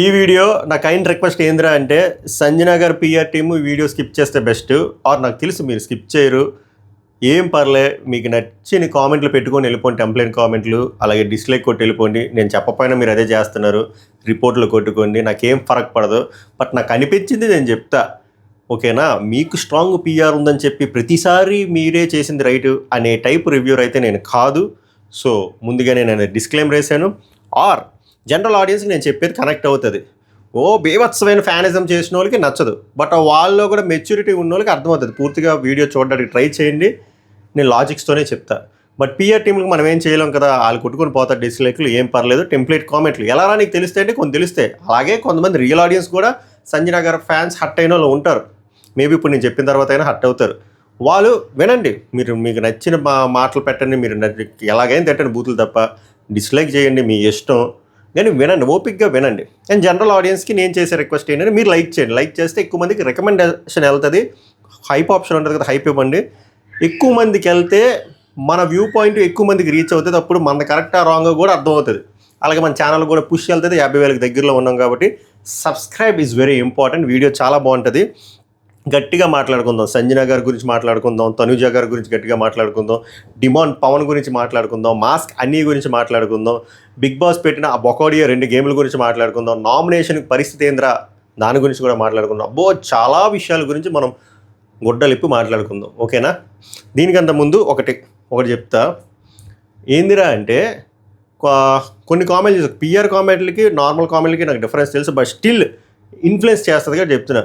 ఈ వీడియో నా kind request ఏందిరా అంటే సంజన గారు పిఆర్ టీమ్ ఈ వీడియో స్కిప్ చేస్తే బెస్ట్. ఆర్ నాకు తెలుసు మీరు స్కిప్ చేయరు, ఏం పర్లే, మీకు నచ్చిన కామెంట్లు పెట్టుకొని వెళ్ళిపోండి, టెంప్లెట్ కామెంట్లు, అలాగే డిస్లైక్ కొట్టి వెళ్ళిపోండి. నేను చెప్పపోయినా మీరు అదే చేస్తున్నారు, రిపోర్ట్లు కొట్టుకోండి, నాకేం ఫరక్ పడదు. బట్ నాకు అనిపించింది నేను చెప్తా, ఓకేనా? మీకు స్ట్రాంగ్ పిఆర్ ఉందని చెప్పి ప్రతిసారి మీరే చేసింది రైట్ అనే టైప్ రివ్యూర్ అయితే నేను కాదు. సో ముందుగానే నేను డిస్క్లైమర్ వేసాను. ఆర్ జనరల్ ఆడియన్స్కి నేను చెప్పేది కనెక్ట్ అవుతుంది. బీభత్సమైన ఫ్యానిజం చేసిన వాళ్ళకి నచ్చదు, బట్ వాళ్ళలో కూడా మెచ్యూరిటీ ఉన్న వాళ్ళకి అర్థమవుతుంది. పూర్తిగా వీడియో చూడడానికి ట్రై చేయండి, నేను లాజిక్స్తోనే చెప్తా. బట్ పిఆర్ టీంకి మనం ఏం చేయలేం కదా, వాళ్ళు కొట్టుకొని పోతారు డిస్లైక్లు, ఏం పర్లేదు. టెంప్లెట్ కామెంట్లు ఎలా నీకు తెలిస్తే అంటే కొన్ని తెలిస్తే, అలాగే కొంతమంది రియల్ ఆడియన్స్ కూడా సంజన గారు ఫ్యాన్స్ హట్ అయిన వాళ్ళు ఉంటారు. మేబీ ఇప్పుడు నేను చెప్పిన తర్వాత అయినా హట్ అవుతారు. వాళ్ళు వినండి, మీకు నచ్చిన మాటలు పెట్టండి, మీరు ఎలాగైనా తిట్టండి, బూతులు తప్ప. డిస్లైక్ చేయండి, మీ ఇష్టం, కానీ వినండి, ఓపిక్గా వినండి. అండ్ జనరల్ ఆడియన్స్కి నేను చేసే రిక్వెస్ట్ ఏంటంటే మీరు లైక్ చేయండి. లైక్ చేస్తే ఎక్కువ మందికి రికమెండేషన్ వెళ్తుంది. హైప్ ఆప్షన్ ఉంటుంది కదా, హైప్ ఇవ్వండి. ఎక్కువ మందికి వెళ్తే మన వ్యూ పాయింట్ ఎక్కువ మందికి రీచ్ అవుతుంది. అప్పుడు మన కరెక్టా రాంగ్ కూడా అర్థమవుతుంది. అలాగే మన ఛానల్ కూడా పుష్ వెళ్తుంది. 50,000 దగ్గరలో ఉన్నాం కాబట్టి subscribe is very important. Video చాలా బాగుంటుంది. గట్టిగా మాట్లాడుకుందాం, సంజన గారి గురించి మాట్లాడుకుందాం, తనుజ గారి గురించి గట్టిగా మాట్లాడుకుందాం, డిమాండ్ పవన్ గురించి మాట్లాడుకుందాం, మాస్క్ అన్నీ గురించి మాట్లాడుకుందాం, బిగ్ బాస్ పెట్టిన ఆ బొకోడియో 2 గేమ్ల గురించి మాట్లాడుకుందాం, నామినేషన్ పరిస్థితి ఏంద్రా దాని గురించి కూడా మాట్లాడుకుందాం. చాలా విషయాల గురించి మనం గుడ్డలిప్పి మాట్లాడుకుందాం, ఓకేనా? దీనికంత ముందు ఒకటి చెప్తా. ఏందిరా అంటే కొన్ని కామెంట్లు, పిఆర్ కామెంట్లకి నార్మల్ కామెంట్లకి నాకు డిఫరెన్స్ తెలుసు, బట్ స్టిల్ ఇన్ఫ్లుయెన్స్ చేస్తుంది కాబట్టి చెప్తున్నా.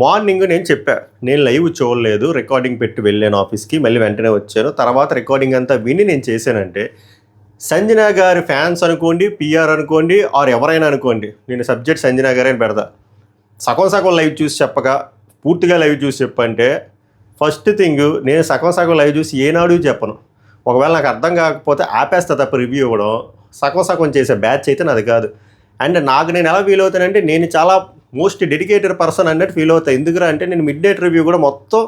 మార్నింగ్ నేను చెప్పా, నేను లైవ్ చూడలేదు, రికార్డింగ్ పెట్టి వెళ్ళాను ఆఫీస్కి, మళ్ళీ వెంటనే వచ్చాను. తర్వాత రికార్డింగ్ అంతా విని నేను చేశానంటే సంజన గారి ఫ్యాన్స్ అనుకోండి, పిఆర్ అనుకోండి, ఆర్ ఎవరైనా అనుకోండి, నేను సబ్జెక్ట్ సంజన గారే అని పెడతా. సగం లైవ్ చూసి చెప్పగా పూర్తిగా లైవ్ చూసి చెప్పంటే ఫస్ట్ థింగ్, నేను సగం లైవ్ చూసి ఏనాడు చెప్పను. ఒకవేళ నాకు అర్థం కాకపోతే ఆపేస్తా తప్ప రివ్యూ ఇవ్వడం. సగం చేసే బ్యాచ్ అయితే నాది కాదు. అండ్ నాకు నేను ఎలా ఫీల్ అవుతానంటే నేను చాలా మోస్ట్ డెడికేటెడ్ పర్సన్ అన్నట్టు ఫీల్ అవుతాను. ఎందుకురా అంటే నేను మిడ్ నైట్ రివ్యూ కూడా మొత్తం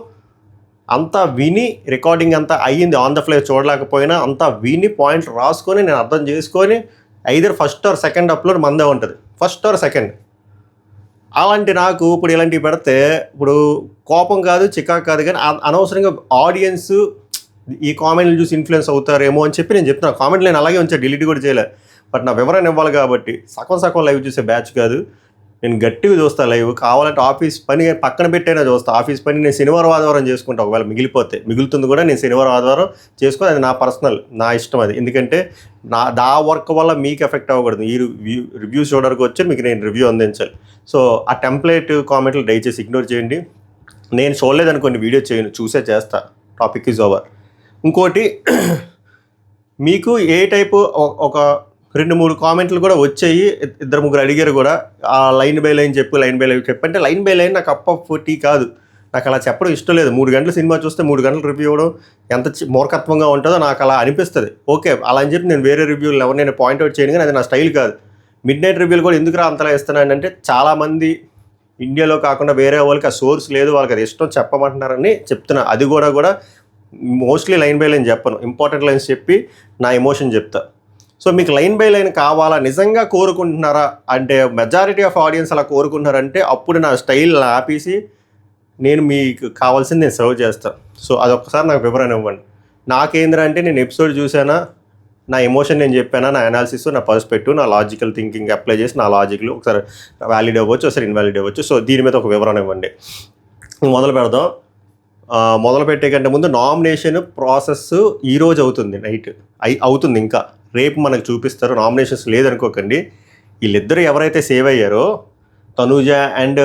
అంతా విని, రికార్డింగ్ అంతా అయ్యింది, ఆన్ ద ఫ్లై చూడలేకపోయినా అంతా విని పాయింట్ రాసుకొని నేను అర్థం చేసుకొని either first or second upload మందే ఉంటుంది, ఫస్ట్ ఆర్ సెకండ్. అలాంటి నాకు ఇప్పుడు ఇలాంటివి పెడితే ఇప్పుడు కోపం కాదు, చికాకు కాదు, కానీ అనవసరంగా ఆడియన్స్ ఈ కామెంట్లు చూసి ఇన్ఫ్లుయెన్స్ అవుతారేమో అని చెప్పి నేను చెప్తున్నాను. కామెంట్లు నేను అలాగే ఉంచా, డిలీట్ కూడా చేయలే. బట్ నా వివరణ ఇవ్వాలి కాబట్టి సగం లైవ్ చూసే బ్యాచ్ కాదు, నేను గట్టిగా చూస్తాను లైవ్. కావాలంటే ఆఫీస్ పని పక్కన పెట్టైనా చూస్తాను. ఆఫీస్ పని నేను శనివారం ఆదివారం చేసుకుంటాను. ఒకవేళ మిగులుతుంది కూడా నేను శనివారం ఆదివారం చేసుకొని, అది నా పర్సనల్, నా ఇష్టం అది. ఎందుకంటే నా వర్క్ వల్ల మీకు ఎఫెక్ట్ అవ్వకూడదు. ఈ రివ్యూస్ చూడడానికి వచ్చి మీకు నేను రివ్యూ అందించాలి. సో ఆ టెంప్లెట్ కామెంట్లు దయచేసి ఇగ్నోర్ చేయండి. నేను చూడలేదనుకోండి వీడియో చేయను, చూసే చేస్తా. Topic is over. ఇంకోటి, మీకు ఏ టైపు ఒక 2-3 కామెంట్లు కూడా వచ్చాయి, 2-3 అడిగారు కూడా. ఆ లైన్ బై లైన్ చెప్పంటే లైన్ బై లైన్ నాకు అప్ ఆఫ్ టీ కాదు. నాకు అలా చెప్పడం ఇష్టం లేదు. 3 గంటల సినిమా చూస్తే 3 గంటలు రివ్యూ ఇవ్వడం ఎంత మూర్ఖత్వంగా ఉంటుందో నాకు అలా అనిపిస్తుంది. ఓకే, అలా అని చెప్పి నేను వేరే రివ్యూలు ఎవరు నేను పాయింట్అవుట్ చేయను, కానీ అది నా స్టైల్ కాదు. మిడ్ నైట్ రివ్యూలు కూడా ఎందుకు అంతలా ఇస్తున్నానంటే చాలామంది ఇండియాలో కాకుండా వేరే వాళ్ళకి ఆ సోర్స్ లేదు, వాళ్ళకి అది ఇష్టం చెప్పమంటున్నారని చెప్తున్నా. అది కూడా మోస్ట్లీ లైన్ బై లైన్ చెప్పను, ఇంపార్టెంట్ లైన్స్ చెప్పి నా ఎమోషన్ చెప్తా. సో మీకు లైన్ బై లైన్ కావాలా, నిజంగా కోరుకుంటున్నారా అంటే మెజారిటీ ఆఫ్ ఆడియన్స్ అలా కోరుకుంటున్నారంటే అప్పుడు నా స్టైల్ ఆపేసి నేను మీకు కావాల్సింది నేను సర్వ్ చేస్తాను. సో అదొక్కసారి నాకు వివరణ ఇవ్వండి. నాకేంద్రంటే నేను ఎపిసోడ్ చూసానా, నా ఎమోషన్ నేను చెప్పానా, నా అనాలిసిస్, నా పర్స్పెక్టివ్, నా లాజికల్ థింకింగ్ అప్లై చేసి నా లాజిక్లు ఒకసారి వ్యాలిడ్ అవ్వచ్చు, ఒకసారి ఇన్వాలిడ్ అవ్వచ్చు. సో దీని మీద ఒక వివరణ ఇవ్వండి. మొదలు పెడదాం. మొదలు పెట్టే కంటే ముందు నామినేషన్ ప్రాసెస్ ఈరోజు అవుతుంది, నైట్ అవుతుంది. ఇంకా రేపు మనకు చూపిస్తారు. నామినేషన్స్ లేదనుకోకండి. వీళ్ళిద్దరూ ఎవరైతే సేవ్ అయ్యారో, తనూజ అండ్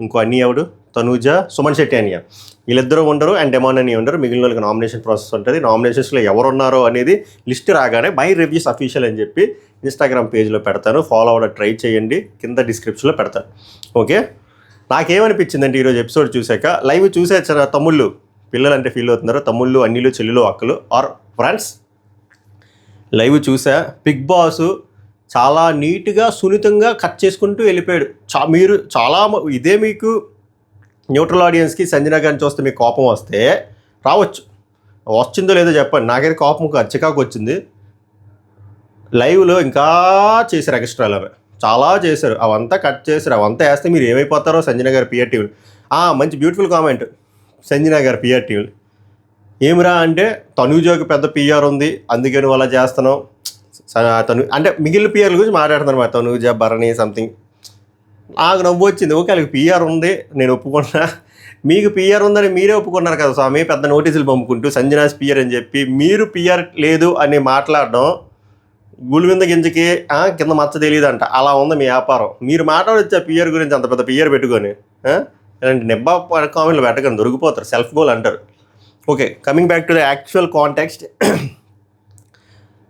ఇంకో ఎవడు, తనూజ, సుమన్ శెట్టి అనియా, వీళ్ళిద్దరూ ఉండరు. అండ్ డెమాన్ అని ఉండరు. మిగిలిన వాళ్ళకి నామినేషన్ ప్రాసెస్ ఉంటుంది. నామినేషన్స్లో ఎవరున్నారో అనేది లిస్ట్ రాగానే మై రివ్యూస్ అఫీషియల్ అని చెప్పి ఇన్స్టాగ్రామ్ పేజ్లో పెడతాను. ఫాలో అవ్వడం ట్రై చేయండి, కింద డిస్క్రిప్షన్లో పెడతాను. ఓకే, నాకేమనిపించిందంటే ఈరోజు ఎపిసోడ్ చూశాక, లైవ్ చూసే తమ్ముళ్ళు, పిల్లలు అంటే ఫీల్ అవుతున్నారు, తమ్ముళ్ళు, అన్నిలు, చెల్లెలు, అక్కలు ఆర్ ఫ్రెండ్స్, లైవ్ చూసా. బిగ్ బాస్ చాలా నీట్గా సున్నితంగా కట్ చేసుకుంటూ వెళ్ళిపోయాడు. మీరు చాలా ఇదే మీకు న్యూట్రల్ ఆడియన్స్కి సంజన గారిని చూస్తే మీకు కోపం వస్తే రావచ్చు, వచ్చిందో లేదో చెప్పండి. నాకైతే కోపం చికాకు వచ్చింది. లైవ్లో ఇంకా చేశారు ఎక్స్ట్రా. చాలా చేశారు, అవంతా కట్ చేశారు, అవంతా వేస్తే మీరు ఏమైపోతారో సంజన గారు పిఆర్ టీవీ. మంచి బ్యూటిఫుల్ కామెంట్ సంజన గారు పిఆర్ టీవీ. ఏమిరా అంటే తనూజకి పెద్ద పిఆర్ ఉంది అందుకే నువ్వు అలా చేస్తున్నావు. తను అంటే మిగిలిన పిఆర్ల గురించి మాట్లాడుతున్నాను మరి, తనూజ, భరణి సంథింగ్. నాకు నవ్వు వచ్చింది. ఓకే వాళ్ళకి పిఆర్ ఉంది, నేను ఒప్పుకున్నా. మీకు పిఆర్ ఉందని మీరే ఒప్పుకున్నారు కదా స్వామి, పెద్ద నోటీసులు పంపుకుంటూ సంజనాస్ పిఆర్ అని చెప్పి. మీరు పిఆర్ లేదు అని మాట్లాడడం గులివింద గింజకి కింద మచ్చ తెలియదంట, అలా ఉంది మీ వ్యాపారం. మీరు మాట్లాడొచ్చా పిఆర్ గురించి అంత పెద్ద పిఆర్ పెట్టుకొని? ఇలాంటి నిబ్బా కామెంట్లు పెట్టకండి, దొరికిపోతారు, సెల్ఫ్ గోల్ అంటారు. Okay, coming back to the actual context.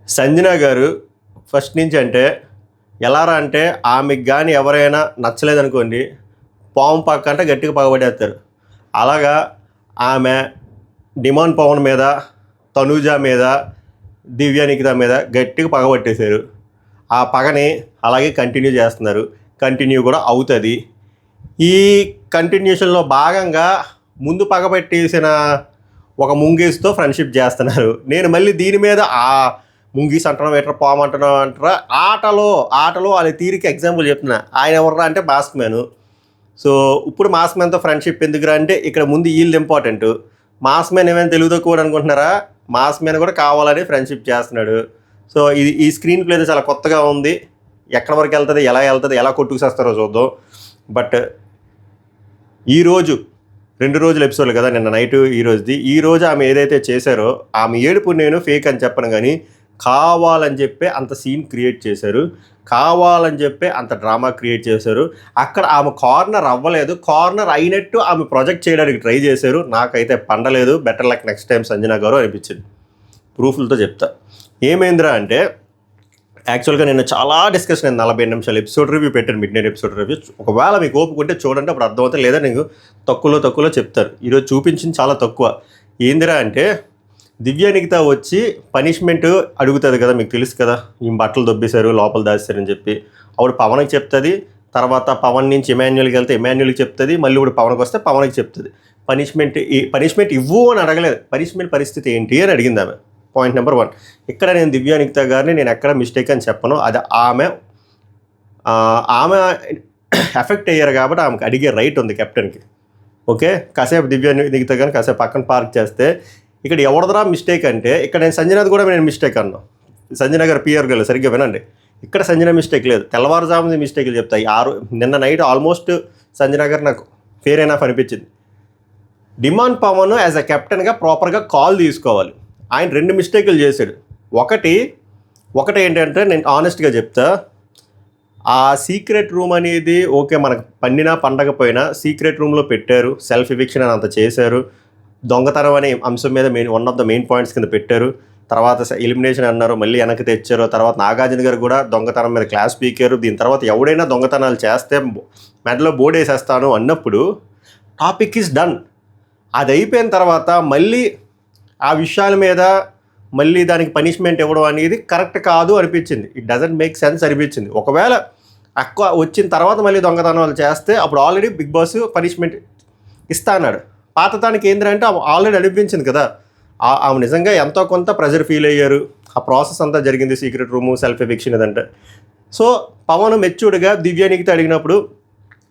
Sanjana గారు ఫస్ట్ నుంచి అంటే ఎలారా అంటే ఆమెకు కానీ ఎవరైనా నచ్చలేదనుకోండి, పాము పక్క అంటే గట్టిగా పగబడేస్తారు. అలాగా ఆమె డిమాండ్ పవన్ మీద, తనూజ మీద, దివ్యానికిత మీద గట్టిగా పగబట్టేశారు. ఆ పగని అలాగే కంటిన్యూ చేస్తున్నారు, కంటిన్యూ కూడా అవుతుంది. ఈ కంటిన్యూషన్లో భాగంగా ముందు పగబట్టేసిన ఒక ముంగీస్తో ఫ్రెండ్షిప్ చేస్తున్నారు. నేను మళ్ళీ దీని మీద ముంగీస్ అంటున్నాం ఎట్లా, పాము అంటున్నాం అంటారా, ఆటలో వాళ్ళ తీరికి ఎగ్జాంపుల్ చెప్తున్నా. ఆయన ఎవర్రా అంటే మాస్క్ మ్యాను. సో ఇప్పుడు మాస్క్ మ్యాన్తో ఫ్రెండ్షిప్ ఎందుకురా అంటే ఇక్కడ ముందు వీళ్ళు ఇంపార్టెంట్. మాస్క్ మ్యాన్ ఏమైనా తెలుగు తక్కువ అనుకుంటున్నారా? మాస్క్ మ్యాన్ కూడా కావాలని ఫ్రెండ్షిప్ చేస్తున్నాడు. సో ఈ స్క్రీన్ ప్లే చాలా కొత్తగా ఉంది. ఎక్కడి వరకు వెళ్తుంది, ఎలా కొట్టుకుసేస్తారో చూద్దాం. బట్ ఈరోజు 2 రోజుల ఎపిసోడ్లు కదా, నిన్న నైట్ ఈరోజు ఆమె ఏదైతే చేశారో ఆమె ఏడుపు నేను ఫేక్ అని చెప్పను, కానీ కావాలని చెప్పే అంత సీన్ క్రియేట్ చేశారు, కావాలని చెప్పే అంత డ్రామా క్రియేట్ చేశారు. అక్కడ ఆమె కార్నర్ అవ్వలేదు, కార్నర్ అయినట్టు ఆమె ప్రొజెక్ట్ చేయడానికి ట్రై చేశారు. నాకైతే పండలేదు. Better luck next time Sanjana గారు అనిపించింది. ప్రూఫ్లతో చెప్తా. ఏమైందిరా అంటే యాక్చువల్గా నేను చాలా డిస్కషన్ అయింది. 40 నిమిషాలు ఎపిసోడ్ రివ్యూ పెట్టాను, మిడ్ నైట్ ఎపిసోడ్ రివ్యూ. ఒకవేళ మీకు ఓపుకుంటే చూడండి, అప్పుడు అర్థమవుతుంది. లేదా నేను తక్కువలో చెప్తారు. ఈరోజు చూపించింది చాలా తక్కువ. ఏందిరా అంటే దివ్యానికిత వచ్చి పనిష్మెంట్ అడుగుతుంది కదా, మీకు తెలుసు కదా, ఈ బట్టలు దొబ్బేశారు, లోపల దాచారని చెప్పి. అప్పుడు పవన్కి చెప్తుంది. తర్వాత పవన్ నుంచి ఎమాన్యుల్కి వెళ్తే ఎమాన్యుల్కి చెప్తుంది. మళ్ళీ ఇప్పుడు పవన్కి వస్తే పవన్కి చెప్తుంది. పనిష్మెంట్ ఇవ్వు అని అడగలేదు, పనిష్మెంట్ పరిస్థితి ఏంటి అని అడిగింది ఆమె. Point number 1. ఇక్కడ నేను దివ్యానికిత గారిని నేను ఎక్కడ మిస్టేక్ అని చెప్పను. అది ఆమె ఎఫెక్ట్ అయ్యారు కాబట్టి ఆమెకు అడిగే రైట్ ఉంది కెప్టెన్కి. ఓకే, కాసేపు దివ్యానికిత గారిని కాసేపు పక్కన పార్క్ చేస్తే ఇక్కడ ఎవరిదరా మిస్టేక్ అంటే ఇక్కడ నేను సంజనాది కూడా నేను మిస్టేక్ అన్నాను. సంజన గారు పిఆర్ గల సరిగ్గా వినండి. ఇక్కడ సంజన మిస్టేక్ లేదు, తెల్లవారుజామున మిస్టేక్లు చెప్తాయి. నిన్న నైట్ ఆల్మోస్ట్ సంజన గారు నాకు ఫేర్ ఎనఫ్ అనిపించింది. డిమాండ్ పవన్ యాజ్ అ కెప్టెన్గా ప్రాపర్గా కాల్ తీసుకోవాలి. ఆయన 2 మిస్టేకులు చేశాడు. ఒకటి ఏంటంటే నేను ఆనెస్ట్గా చెప్తా, ఆ సీక్రెట్ రూమ్ అనేది ఓకే, మనకు పండగపోయినా సీక్రెట్ రూమ్లో పెట్టారు, సెల్ఫ్ ఎవిక్షన్ అని అంత చేశారు, దొంగతనం అనే అంశం మీద one of the main points కింద పెట్టారు. తర్వాత ఎలిమినేషన్ అన్నారు, మళ్ళీ వెనక్కి తెచ్చారు. తర్వాత నాగార్జున గారు కూడా దొంగతనం మీద క్లాస్ పీకారు. దీని తర్వాత ఎవడైనా దొంగతనాలు చేస్తే మెడలో బోర్డు వేసేస్తాను అన్నప్పుడు టాపిక్ ఈజ్ డన్. అది అయిపోయిన తర్వాత మళ్ళీ ఆ విషయాల మీద మళ్ళీ దానికి పనిష్మెంట్ ఇవ్వడం అనేది కరెక్ట్ కాదు అనిపించింది. ఇట్ డజంట్ మేక్ సెన్స్ అనిపించింది. ఒకవేళ ఎక్కువ వచ్చిన తర్వాత మళ్ళీ దొంగతనాలు చేస్తే అప్పుడు ఆల్రెడీ బిగ్ బాస్ పనిష్మెంట్ ఇస్తా అన్నాడు. పాతదానికి ఏంటంటే ఆల్రెడీ అనిపించింది కదా, ఆమె నిజంగా ఎంతో కొంత ప్రెజర్ ఫీల్ అయ్యారు. ఆ ప్రాసెస్ అంతా జరిగింది, సీక్రెట్ రూము, సెల్ఫ్ ఎవిక్షన్ ఇదంటే. సో పవన్ మెచ్యూర్డ్గా దివ్యానికితో అడిగినప్పుడు,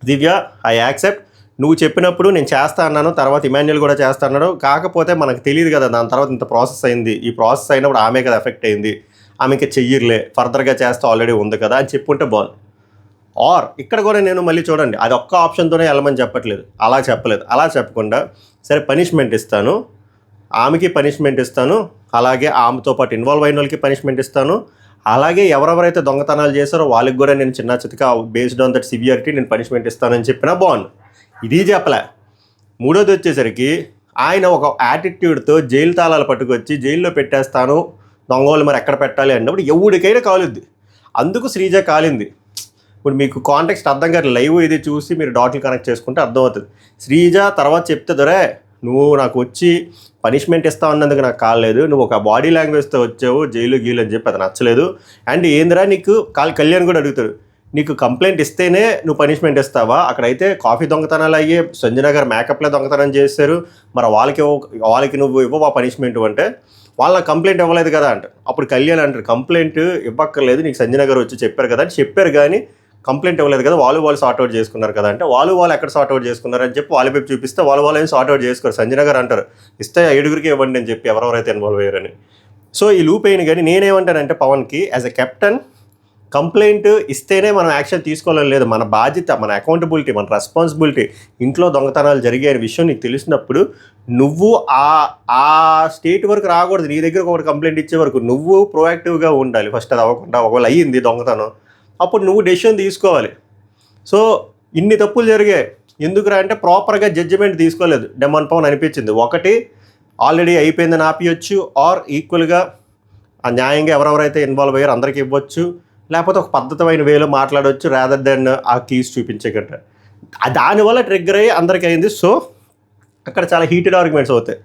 దివ్య ఐ యాక్సెప్ట్, నువ్వు చెప్పినప్పుడు నేను చేస్తా అన్నాను, తర్వాత ఇమాన్యుల్ కూడా చేస్తా అన్నాడు. కాకపోతే మనకు తెలియదు కదా, దాని తర్వాత ఇంత ప్రాసెస్ అయింది, ఈ ప్రాసెస్ అయినప్పుడు ఆమె కదా ఎఫెక్ట్ అయింది, ఆమెకి చెయ్యర్లే, ఫర్దర్గా చేస్తే ఆల్రెడీ ఉంది కదా అని చెప్పుంటే బాగుంది. ఆర్ ఇక్కడ కూడా నేను మళ్ళీ చూడండి, అది ఒక్క ఆప్షన్తోనే వెళ్ళమని చెప్పట్లేదు, అలా చెప్పలేదు. అలా చెప్పకుండా సరే పనిష్మెంట్ ఇస్తాను, ఆమెకి పనిష్మెంట్ ఇస్తాను, అలాగే ఆమెతో పాటు ఇన్వాల్వ్ అయిన వాళ్ళకి పనిష్మెంట్ ఇస్తాను, అలాగే ఎవరెవరైతే దొంగతనాలు చేశారో వాళ్ళకి కూడా నేను చిన్న చితక బేస్డ్ ఆన్ దట్ సివియారిటీ నేను పనిష్మెంట్ ఇస్తానని చెప్పినా బాగుంది. ఇది చెప్పలే. మూడోది వచ్చేసరికి ఆయన ఒక యాటిట్యూడ్తో జైలు తాళాలు పట్టుకొచ్చి జైల్లో పెట్టేస్తాను, దొంగోళ్ళు మరి ఎక్కడ పెట్టాలి అన్నప్పుడు ఎవరికైనా కాలుద్ది. అందుకు శ్రీజ కాలింది. ఇప్పుడు మీకు కాంటెక్స్ట్ అర్థం కాదు, లైవ్ ఇది చూసి మీరు డాట్లు కనెక్ట్ చేసుకుంటే అర్థమవుతుంది. శ్రీజ తర్వాత చెప్తే దొరే నువ్వు నాకు వచ్చి పనిష్మెంట్ ఇస్తావు అన్నందుకు నాకు కాలేదు, నువ్వు ఒక బాడీ లాంగ్వేజ్తో వచ్చావు జైలు గీలు అని చెప్పి అది నచ్చలేదు. అండ్ ఏందిరా నీకు కళ్యాణ్ కూడా అడుగుతాడు, నీకు కంప్లైంట్ ఇస్తేనే నువ్వు పనిష్మెంట్ ఇస్తావా? అక్కడైతే కాఫీ దొంగతనాలు అయ్యే సంజన గారు మేకప్లో దొంగతనం చేశారు, మరి వాళ్ళకి నువ్వు ఇవ్వవా పనిష్మెంట్ అంటే వాళ్ళ కంప్లైంట్ ఇవ్వలేదు కదా అంట. అప్పుడు కళ్యాణ్ అంటారు కంప్లైంట్ ఇవ్వక్కర్లేదు, నీకు సంజన గారు వచ్చి చెప్పారు కదా అని చెప్పారు, కానీ కంప్లైంట్ ఇవ్వలేదు కదా, వాళ్ళు సార్ట్అవుట్ చేసుకున్నారు కదా అంటే, వాళ్ళు ఎక్కడ సార్ట్అవుట్ చేసుకున్నారు అని చెప్పి వాళ్ళ వైపు చూపిస్తే వాళ్ళు ఏం సార్ట్అవుట్ చేసుకోరు. సంజన గారు అంటారు ఇస్తే 7గురికి ఇవ్వండి అని చెప్పి ఎవరెవరైతే ఇన్వాల్వ్ అయ్యారని. సో ఈ లూప్ అయింది. కానీ నేనేమంటానంటే పవన్కి యాజ్ ఎ కెప్టెన్ కంప్లైంట్ ఇస్తేనే మనం యాక్షన్ తీసుకోవాలని లేదు. మన బాధ్యత, మన అకౌంటబిలిటీ, మన రెస్పాన్సిబిలిటీ. ఇంట్లో దొంగతనాలు జరిగే విషయం నీకు తెలిసినప్పుడు నువ్వు ఆ స్టేట్ వరకు రాకూడదు. నీ దగ్గర ఒక కంప్లైంట్ ఇచ్చే వరకు నువ్వు ప్రొయాక్టివ్గా ఉండాలి. ఫస్ట్ అది అవ్వకుండా ఒకవేళ అయ్యింది దొంగతనం, అప్పుడు నువ్వు డెసిషన్ తీసుకోవాలి. సో ఇన్ని తప్పులు జరిగాయి ఎందుకురా అంటే ప్రాపర్గా జడ్జిమెంట్ తీసుకోలేదు. డెమాన్ పవన్ అనిపించింది ఒకటి ఆల్రెడీ అయిపోయిందని ఆపియొచ్చు, ఆర్ ఈక్వల్గా ఆ న్యాయంగా ఎవరెవరైతే ఇన్వాల్వ్ అయ్యారో అందరికీ ఇవ్వచ్చు, లేకపోతే ఒక పద్ధతమైన వేలో మాట్లాడవచ్చు రాదర్ దెన్ ఆ కీస్ చూపించగట్ట. దానివల్ల ట్రిగ్గర్ అయ్యి అందరికీ అయింది. సో అక్కడ చాలా హీటెడ్ ఆర్గ్యుమెంట్స్ అవుతాయి.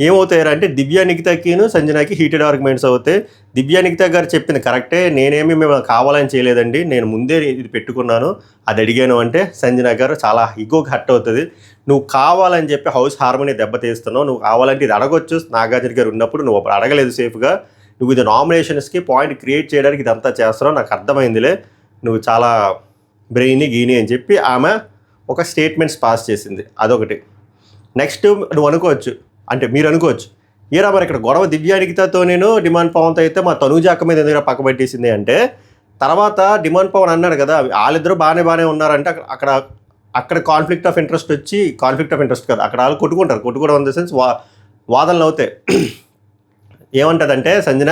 ఏమవుతాయి అంటే దివ్యా నిఖితకిను సంజనాకి హీటెడ్ ఆర్గ్యుమెంట్స్ అవుతాయి. దివ్యా నిఖిత గారు చెప్పింది కరెక్టే, నేనేమి మేము కావాలని చేయలేదండి, నేను ముందే ఇది పెట్టుకున్నాను, అది అడిగాను అంటే సంజన గారు చాలా ఈగోకి హర్ట్ అవుతుంది. నువ్వు కావాలని చెప్పి హౌస్ హార్మోని దెబ్బతీస్తున్నావు, నువ్వు కావాలంటే ఇది అడగొచ్చు నాగార్జున గారు ఉన్నప్పుడు, నువ్వు అప్పుడు అడగలేదు సేఫ్గా, నువ్వు ఇది నామినేషన్స్కి పాయింట్ క్రియేట్ చేయడానికి ఇదంతా చేస్తున్నావు, నాకు అర్థమైందిలే, నువ్వు చాలా బ్రెయిన్ గీని అని చెప్పి ఆమె ఒక స్టేట్మెంట్స్ పాస్ చేసింది. అదొకటి. నెక్స్ట్ నువ్వు అనుకోవచ్చు, అంటే మీరు అనుకోవచ్చు, ఏరా మరి ఇక్కడ గొడవ దివ్యా నిఖితతో నేను డిమాండ్ పవన్తో అయితే మా తనూజ అక్క మీద ఎందుకు పక్క పెట్టేసింది అంటే, తర్వాత డిమాండ్ పవన్ అన్నాడు కదా వాళ్ళిద్దరూ బాగానే ఉన్నారంటే అక్కడ కాన్ఫ్లిక్ట్ ఆఫ్ ఇంట్రెస్ట్ వచ్చి, కాన్ఫ్లిక్ట్ ఆఫ్ ఇంట్రెస్ట్ కదా, అక్కడ వాళ్ళు కొట్టుకోవడం ఇన్ ద సెన్స్ వాదనలు అవుతాయి. ఏమంటుందంటే సంజన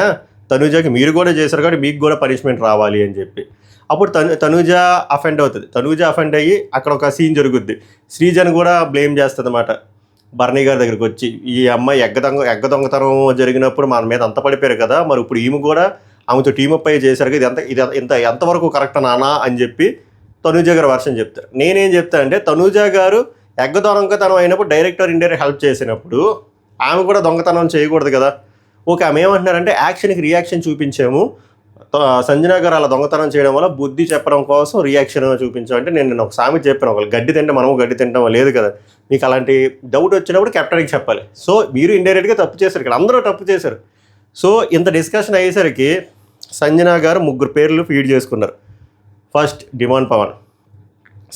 తనూజకి మీరు కూడా చేశారు కాబట్టి మీకు కూడా పనిష్మెంట్ రావాలి అని చెప్పి, అప్పుడు తనూజ అఫెండ్ అవుతుంది. తనూజ అఫెండ్ అయ్యి అక్కడ ఒక సీన్ జరుగుద్ది. శ్రీజన్ కూడా బ్లేమ్ చేస్తుంది అన్నమాట భరణి గారి దగ్గరికి వచ్చి, ఈ అమ్మాయి ఎగ్గ దొంగతనం జరిగినప్పుడు మన మీద అంత పడిపోయారు కదా, మరి ఇప్పుడు ఈమె కూడా ఆమెతో టీమప్ అయ్యి చేశారు కదా, ఇది ఎంతవరకు కరెక్ట్ నానా అని చెప్పి తనూజ గారు వర్షన్ చెప్తారు. నేనేం చెప్తానంటే తనూజ గారు దొంగతనం అయినప్పుడు డైరెక్టర్ ఇండైరెక్ట్ హెల్ప్ చేసినప్పుడు ఆమె కూడా దొంగతనం చేయకూడదు కదా. ఓకే, ఆమె ఏమంటున్నారంటే యాక్షన్కి రియాక్షన్ చూపించాము, సంజన గారు అలా దొంగతనం చేయడం వల్ల బుద్ధి చెప్పడం కోసం రియాక్షన్ చూపించామంటే, నేను ఒక సామెత చెప్పాను, ఒకళ్ళు గడ్డి తింటే మనము గడ్డి తింటాం లేదు కదా, మీకు అలాంటి డౌట్ వచ్చినప్పుడు కెప్టెన్కి చెప్పాలి. సో మీరు ఇండైరెక్ట్గా తప్పు చేశారు, ఇక్కడ అందరూ తప్పు చేశారు. సో ఇంత డిస్కషన్ అయ్యేసరికి సంజన గారు 3 పేర్లు ఫీడ్ చేసుకున్నారు. ఫస్ట్ డిమాండ్ పవన్,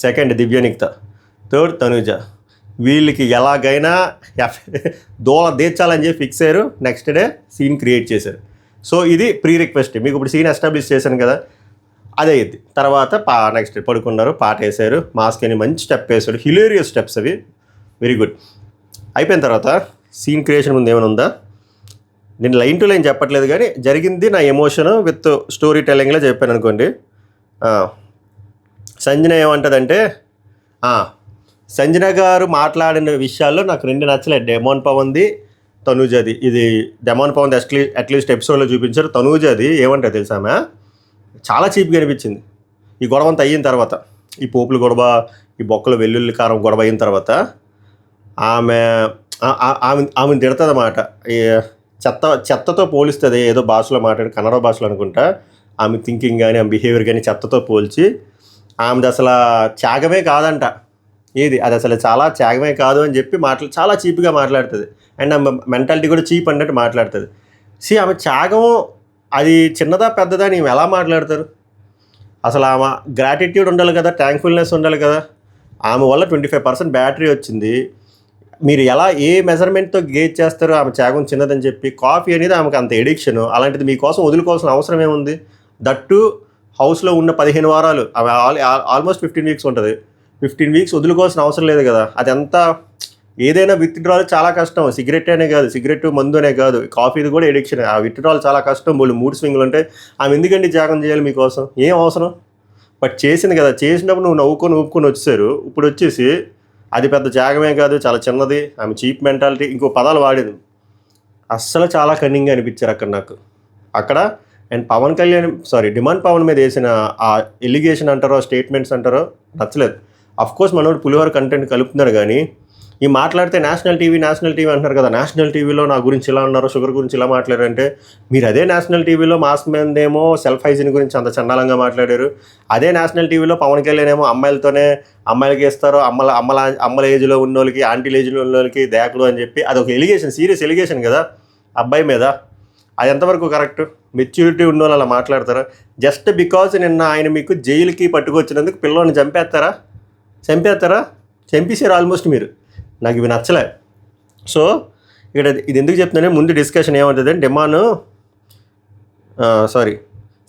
సెకండ్ దివ్య నిఖిత, థర్డ్ తనూజ. వీళ్ళకి ఎలాగైనా దోల దేచాలని చెప్పి ఫిక్స్ అయ్యారు. నెక్స్ట్ డే సీన్ క్రియేట్ చేశారు. సో ఇది ప్రీ రిక్వెస్ట్, మీకు ఇప్పుడు సీన్ ఎస్టాబ్లిష్ చేశాను కదా, అదే ఇది. తర్వాత నెక్స్ట్ పడుకున్నారు, పాట వేశారు, మాస్క్ అని మంచి స్టెప్ వేశాడు, హిలేరియస్ స్టెప్స్ అవి, వెరీ గుడ్. అయిపోయిన తర్వాత సీన్ క్రియేషన్ ముందు ఏమైనా ఉందా, నేను లైన్ టు లైన్ చెప్పట్లేదు కానీ జరిగింది నా ఎమోషన్ విత్ స్టోరీ టెల్లింగ్లో చెప్పాను అనుకోండి. సంజన ఏమంటుందంటే, సంజన గారు మాట్లాడిన విషయాల్లో నాకు 2 నచ్చలేదు, డెమాన్ పవన్ది, తనూజది. ఇది డెమాన్ పవన్ అట్లీస్ట్ ఎపిసోడ్లో చూపించారు. తనూజది ఏమంటారు తెలుసా, ఆమె చాలా చీప్గా అనిపించింది. ఈ గొడవ అంతా అయిన తర్వాత, ఈ పోపుల గొడవ, ఈ బొక్కలు వెల్లుల్లి కారం గొడవ అయిన తర్వాత ఆమెను తిడుతుంది అన్నమాట. చెత్తతో పోలిస్తుంది, ఏదో భాషలో మాట్లాడి కన్నడ భాషలో అనుకుంటా, ఆమె థింకింగ్ కానీ ఆమె బిహేవియర్ కానీ చెత్తతో పోల్చి, ఆమెది అసలు త్యాగమే కాదంట, ఏది అది అసలు చాలా త్యాగమే కాదు అని చెప్పి చాలా చీప్గా మాట్లాడుతుంది. అండ్ ఆమె మెంటాలిటీ కూడా చీప్ అన్నట్టు మాట్లాడుతుంది. ఆమె త్యాగం అది చిన్నదా పెద్దదా అని ఎలా మాట్లాడతారు, అసలు ఆమె గ్రాటిట్యూడ్ ఉండాలి కదా, థ్యాంక్ఫుల్నెస్ ఉండాలి కదా. ఆమె వల్ల 25% బ్యాటరీ వచ్చింది, మీరు ఎలా ఏ మెజర్మెంట్తో గేజ్ చేస్తారో ఆమె త్యాగం చిన్నదని చెప్పి. కాఫీ అనేది ఆమెకు అంత ఎడిక్షన్, అలాంటిది మీకోసం వదులుకోవాల్సిన అవసరం ఏముంది. దట్టు హౌస్లో ఉన్న 15 వారాలు, ఆమె ఆల్మోస్ట్ 15 వీక్స్ ఉంటుంది, 15 వీక్స్ వదులుకోవాల్సిన అవసరం లేదు కదా. అదంతా ఏదైనా విత్డ్రాల్ చాలా కష్టం, సిగరెట్ అనే కాదు, సిగరెట్ మందు అనే కాదు, కాఫీది కూడా ఎడిక్షన్. ఆ విత్డ్రాల్ చాలా కష్టం, వాళ్ళు మూడు స్వింగ్లు ఉంటాయి. ఆమె ఎందుకండి త్యాగం చేయాలి మీకోసం, ఏం అవసరం. బట్ చేసింది కదా, చేసినప్పుడు నువ్వు ఊపుకొని వచ్చేసారు. ఇప్పుడు వచ్చేసి అది పెద్ద త్యాగమే కాదు, చాలా చిన్నది, ఆమె చీప్ మెంటాలిటీ, ఇంకో పదాలు వాడేది. అస్సలు చాలా కన్నింగ్గా అనిపించారు అక్కడ నాకు అక్కడ. అండ్ పవన్ కళ్యాణ్ డిమాండ్ పవన్ మీద వేసిన ఆ ఎలిగేషన్ అంటారో స్టేట్మెంట్స్ అంటారో నచ్చలేదు. అఫ్కోర్స్ మనోడు పులిహోర కంటెంట్ కలుపుతున్నాడు, కానీ ఈ మాట్లాడితే నేషనల్ టీవీ అంటున్నారు కదా, నేషనల్ టీవీలో నా గురించి ఇలా ఉన్నారు, షుగర్ గురించి ఇలా మాట్లాడారంటే, మీరు అదే నేషనల్ టీవీలో మాస్క్ మీద ఏమో సెల్ఫ్ హైజీన్ గురించి అంత చండాలంగా మాట్లాడారు. అదే నేషనల్ టీవీలో పవన్ కళ్యాణ్ ఏమో అమ్మాయిలకి ఇస్తారు, అమ్మల ఏజ్లో ఉన్న వాళ్ళకి, ఆంటీల ఏజ్లో ఉన్న వాళ్ళకి దేకలు అని చెప్పి, అదొక ఎలిగేషన్, సీరియస్ ఎలిగేషన్ కదా అబ్బాయి మీద. అది ఎంతవరకు కరెక్ట్? మెచ్యూరిటీ ఉన్న వాళ్ళు అలా మాట్లాడతారా? జస్ట్ బికాజ్ నిన్న ఆయన మీకు జైలుకి పట్టుకొచ్చినందుకు పిల్లోని చంపేస్తారా? చంపేసారు ఆల్మోస్ట్ మీరు. నాకు ఇవి నచ్చలే. సో ఇక్కడ ఇది ఎందుకు చెప్తున్నానే, ముందు డిస్కషన్ ఏమవుతుంది అంటే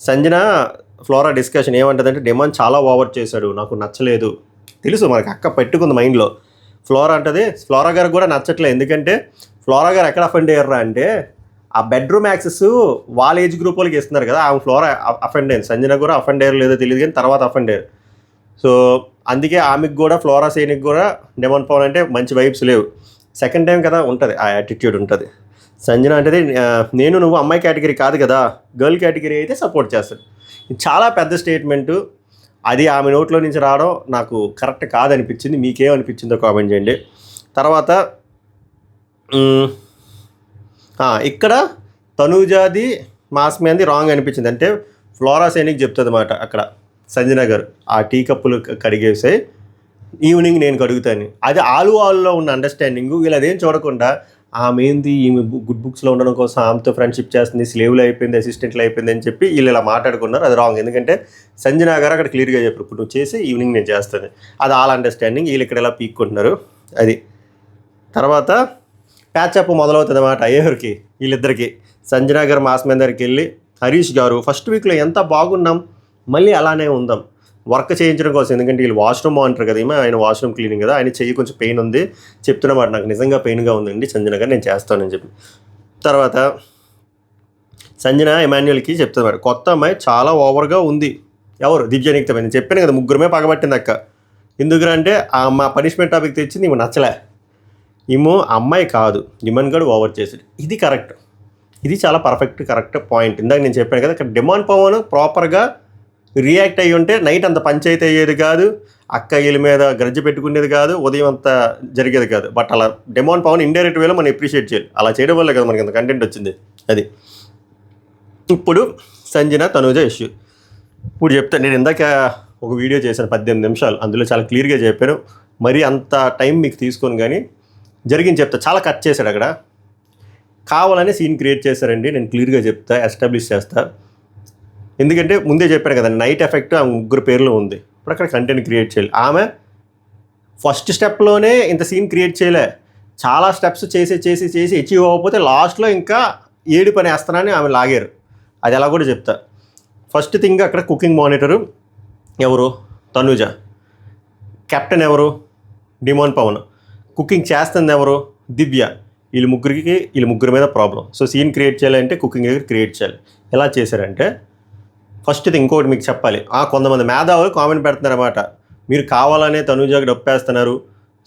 సంజన ఫ్లోరా డిస్కషన్ ఏమంటుందంటే డెమాన్ చాలా ఓవర్ చేశాడు, నాకు నచ్చలేదు. తెలుసు మనకి, అక్క పెట్టుకుంది మైండ్లో. ఫ్లోరా అంటది, ఫ్లోరా గారికి కూడా నచ్చట్లేదు. ఎందుకంటే ఫ్లోరా గారు ఎక్కడ అఫెండ్ అయ్యారా అంటే ఆ బెడ్రూమ్ యాక్సెస్ వాళ్ళ ఏజ్ గ్రూప్ వాళ్ళకి ఇస్తున్నారు కదా, ఆమె ఫ్లోరా అఫెండ్ అయింది. సంజన కూడా అఫెండ్ అయ్యారు లేదో తెలియదు కానీ తర్వాత అఫెండ్ అయ్యారు. సో అందుకే ఆమెకు కూడా ఫ్లోరా సేనికి కూడా డెమాన్ పవన్ అంటే మంచి వైబ్స్ లేవు. సెకండ్ టైం కదా, ఉంటుంది ఆ యాటిట్యూడ్ ఉంటుంది. సంజన అంటే నువ్వు అమ్మాయి కేటగిరీ కాదు కదా, గర్ల్ కేటగిరీ అయితే సపోర్ట్ చేస్తాడు. ఇది చాలా పెద్ద స్టేట్మెంటు. అది ఆమె నోట్లో నుంచి రావడం నాకు కరెక్ట్ కాదనిపించింది. మీకేమనిపించిందో కామెంట్ చేయండి. తర్వాత ఇక్కడ తనూజాది మాస్ మీద రాంగ్ అనిపించింది. అంటే ఫ్లోరా సైనిక్ చెప్తుంది అన్నమాట అక్కడ సంజన గారు, ఆ టీ కప్పులు కడిగేసాయి ఈవినింగ్ నేను కడుగుతాను. అది ఆలులో ఉన్న అండర్స్టాండింగ్. వీళ్ళు అదేం చూడకుండా ఆమె ఏంది, ఈమె గుడ్ బుక్స్లో ఉండడం కోసం ఆమెతో ఫ్రెండ్షిప్ చేస్తుంది, స్లేవ్లు అయిపోయింది, అసిస్టెంట్లు అయిపోయింది అని చెప్పి వీళ్ళు ఇలా మాట్లాడుకున్నారు. అది రాంగ్. ఎందుకంటే సంజన గారు అక్కడ క్లియర్గా చెప్పారు, ఇప్పుడు నువ్వు చేసి ఈవినింగ్ నేను చేస్తాను. అది ఆల్ అండర్స్టాండింగ్. వీళ్ళు ఇక్కడ ఇలా పీక్కుంటున్నారు. అది తర్వాత ప్యాచప్ మొదలవుతుంది అన్నమాట అయ్యేవరికి వీళ్ళిద్దరికి. సంజన గారు మాస్ మీద దగ్గరికి వెళ్ళి, హరీష్ గారు ఫస్ట్ వీక్లో ఎంత బాగున్నాం, మళ్ళీ అలానే ఉందాం వర్క్ చేయించడం కోసం. ఎందుకంటే వీళ్ళు వాష్రూమ్ అంటారు కదా, ఆయన వాష్రూమ్ క్లీనింగ్ కదా, ఆయన చెయ్యి కొంచెం పెయిన్ ఉంది చెప్తున్నమాట, నాకు నిజంగా పెయిన్గా ఉందండి సంజన గారు, నేను చేస్తానని చెప్పి. తర్వాత సంజన ఎమాన్యుయల్కి చెప్తున్నమాట, కొత్త అమ్మాయి చాలా ఓవర్గా ఉంది. ఎవరు? దివ్యనిక్త. నేను చెప్పాను కదా, ముగ్గురమే పగబట్టింది అక్క. ఎందుకురా అంటే మా పనిష్మెంట్ టాపిక్ తెచ్చింది ఈమె నచ్చలే. ఏమో అమ్మాయి కాదు, ఇమన్ గడు ఓవర్ చేసాడు. ఇది కరెక్ట్, ఇది చాలా కరెక్ట్ పాయింట్. ఇందాక నేను చెప్పాను కదా, ఇక్కడ డెమాన్ పవన్ ప్రాపర్గా రియాక్ట్ అయ్యి ఉంటే నైట్ అంత పంచాయతీ అయ్యేది కాదు, అక్క వీళ్ళ మీద గ్రజ్జ పెట్టుకునేది కాదు, ఉదయం అంతా జరిగేది కాదు. బట్ అలా డెమాన్ పవన్ ఇండైరెక్ట్ వేలో మనం అప్రిషియేట్ చేయాలి. అలా చేయడం వల్ల కదా మనకి అంత కంటెంట్ వచ్చింది. అది ఇప్పుడు సంజన తనూజ ఇష్యూ ఇప్పుడు చెప్తాను. నేను ఇందాక ఒక వీడియో చేశాను 18 నిమిషాలు, అందులో చాలా క్లియర్గా చెప్పాను. మరి అంత టైం మీకు తీసుకొని కానీ జరిగింది చెప్తా. చాలా కట్ చేశాడు అక్కడ, కావాలనే సీన్ క్రియేట్ చేశారండి. నేను క్లియర్గా చెప్తా, ఎస్టాబ్లిష్ చేస్తా. ఎందుకంటే ముందే చెప్పాను కదా, నైట్ ఎఫెక్ట్ ఆ ముగ్గురు పేర్లో ఉంది. ఇప్పుడు అక్కడ కంటెంట్ క్రియేట్ చేయాలి. ఆమె ఫస్ట్ స్టెప్లోనే ఇంత సీన్ క్రియేట్ చేయలే, చాలా స్టెప్స్ చేసి అచీవ్ అవ్వకపోతే లాస్ట్లో ఇంకా ఏడు పని వేస్తానని ఆమె లాగారు. అది ఎలా కూడా చెప్తా. ఫస్ట్ థింగ్ అక్కడ కుకింగ్ మానిటరు ఎవరు? తనూజ. కెప్టెన్ ఎవరు? డెమాన్ పవన్. కుకింగ్ చేస్తుంది ఎవరు? దివ్య. వీళ్ళ ముగ్గురి మీద ప్రాబ్లం. సో సీన్ క్రియేట్ చేయాలంటే కుకింగ్ దగ్గర క్రియేట్ చేయాలి. ఎలా చేశారంటే ఫస్ట్ ఇంకోటి మీకు చెప్పాలి. కొంతమంది మేధావులు కామెంట్ పెడుతున్నారన్నమాట, మీరు కావాలనే తనూజాకి డప్పేస్తున్నారు,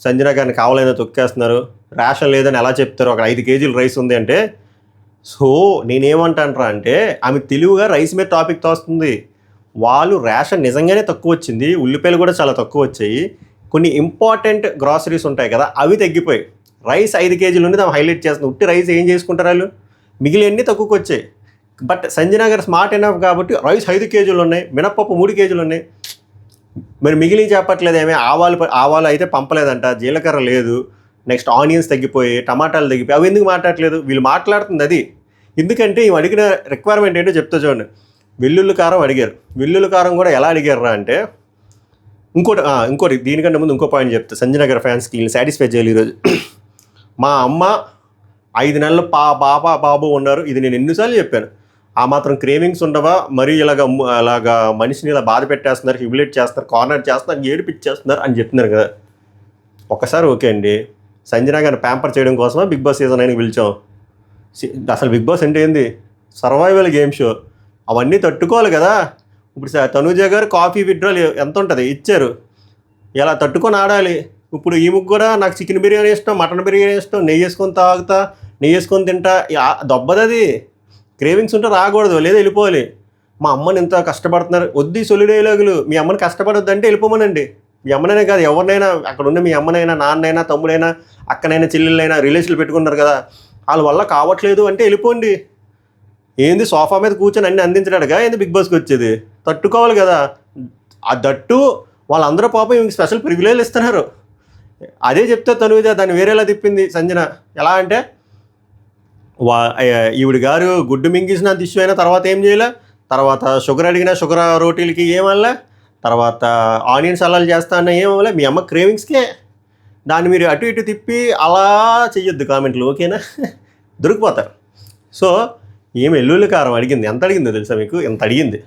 సంజన గారిని కావాలనే తొక్కేస్తున్నారు, రేషన్ లేదని ఎలా చెప్తారు, అక్కడ 5 కేజీలు రైస్ ఉంది అంటే. సో నేనేమంటానరా అంటే ఆమె తెలివిగా రైస్ మీద టాపిక్ తోస్తుంది. వాళ్ళు రేషన్ నిజంగానే తక్కువ వచ్చింది, ఉల్లిపాయలు కూడా చాలా తక్కువ వచ్చాయి, కొన్ని ఇంపార్టెంట్ గ్రాసరీస్ ఉంటాయి కదా అవి తగ్గిపోయి రైస్ 5 కేజీలు ఉంది ఆమె హైలైట్ చేస్తుంది. ఉట్టి రైస్ ఏం చేసుకుంటారు వాళ్ళు, మిగిలినన్నీ తక్కువకి వచ్చాయి. బట్ సంజన గారు స్మార్ట్ ఎనఫ్ కాబట్టి రైస్ 5 కేజీలు ఉన్నాయి, మినప్పప్పు 3 కేజీలు ఉన్నాయి, మరి మిగిలిన చెప్పట్లేదు. ఏమే ఆవాలు అయితే పంపలేదంట, జీలకర్ర లేదు, నెక్స్ట్ ఆనియన్స్ తగ్గిపోయి, టమాటాలు తగ్గిపోయి, అవి ఎందుకు మాట్లాడట్లేదు? వీళ్ళు మాట్లాడుతుంది అది. ఎందుకంటే ఇవి అడిగిన రిక్వైర్మెంట్ ఏంటో చెప్తా చూడండి. వెల్లుల్లి కారం అడిగారు. వెల్లుల్లి కారం కూడా ఎలా అడిగారా అంటే ఇంకోటి దీనికంటే ముందు ఇంకో పాయింట్ చెప్తా. సంజన గారి ఫ్యాన్స్కి వీళ్ళు సాటిస్ఫై చేయాలి. ఈరోజు మా అమ్మ 5 నెలలు బాబు ఉన్నారు, ఇది నేను ఎన్నిసార్లు చెప్పాను. ఆ మాత్రం క్రేవింగ్స్ ఉండవా? మరీ అలాగా మనిషిని ఇలా బాధ పెట్టేస్తున్నారు, హ్యూమిలేట్ చేస్తున్నారు, కార్నర్ చేస్తున్నారు, ఏడిపిచ్చేస్తున్నారు అని చెప్తున్నారు కదా. ఒకసారి ఓకే అండి, సంజన గారిని ప్యాంపర్ చేయడం కోసమా బిగ్ బాస్ సీజన్ 9కి పిలిచాం? అసలు బిగ్ బాస్ అంటే ఏంది? సర్వైవల్ గేమ్ షో, అవన్నీ తట్టుకోవాలి కదా. ఇప్పుడు తనూజ గారు కాఫీ విత్డ్రాల్ ఎంత ఉంటుంది ఇచ్చారు, ఇలా తట్టుకొని ఆడాలి. ఇప్పుడు ఈ కూడా నాకు చికెన్ బిర్యానీ ఇష్టం, మటన్ బిర్యానీ ఇష్టం, నెయ్యి వేసుకొని తాగుతా, నెయ్యి వేసుకొని తింటా, దొబ్బదది. క్రేవింగ్స్ ఉంటే రాకూడదు, లేదా వెళ్ళిపోవాలి. మా అమ్మని ఎంత కష్టపడుతున్నారు, వద్దు సొలి డైలాగులు. మీ అమ్మని కష్టపడొద్దు అంటే వెళ్ళిపోమనండి. మీ అమ్మనైనా కాదు, ఎవరినైనా, అక్కడ ఉన్న మీ అమ్మనైనా, నాన్నైనా, తమ్ముడైనా, అక్కనైనా, చెల్లెళ్ళైనా రిలేషన్లు పెట్టుకున్నారు కదా, వాళ్ళ వల్ల కావట్లేదు అంటే వెళ్ళిపోండి. ఏంది సోఫా మీద కూర్చొని అన్ని అందించడాడుగా ఏంది బిగ్ బాస్కి వచ్చేది? తట్టుకోవాలి కదా. ఆ దట్టు వాళ్ళందరూ పాపం ఇంక స్పెషల్ ప్రివిలేజ్ ఇస్తున్నారు. అదే చెప్తే తనూజ దాన్ని వేరేలా తిప్పింది సంజన. ఎలా అంటే ఈవిడ గారు గుడ్డు మింగేసినంత ఇష్యూ అయినా తర్వాత ఏం చేయలే, తర్వాత షుగర్ అడిగినా షుగర్ రోటీలకి ఏమనలే, తర్వాత ఆనియన్స్ అల్లాలు చేస్తా అన్న ఏమవలే. మీ అమ్మ క్రేవింగ్స్కే. దాన్ని మీరు అటు ఇటు తిప్పి అలా చెయ్యొద్దు కామెంట్లు, ఓకేనా? దొరికిపోతారు. సో ఏమి వెల్లుల్లి కారం అడిగింది, ఎంత అడిగిందో తెలుసా మీకు? ఎంత అడిగింది.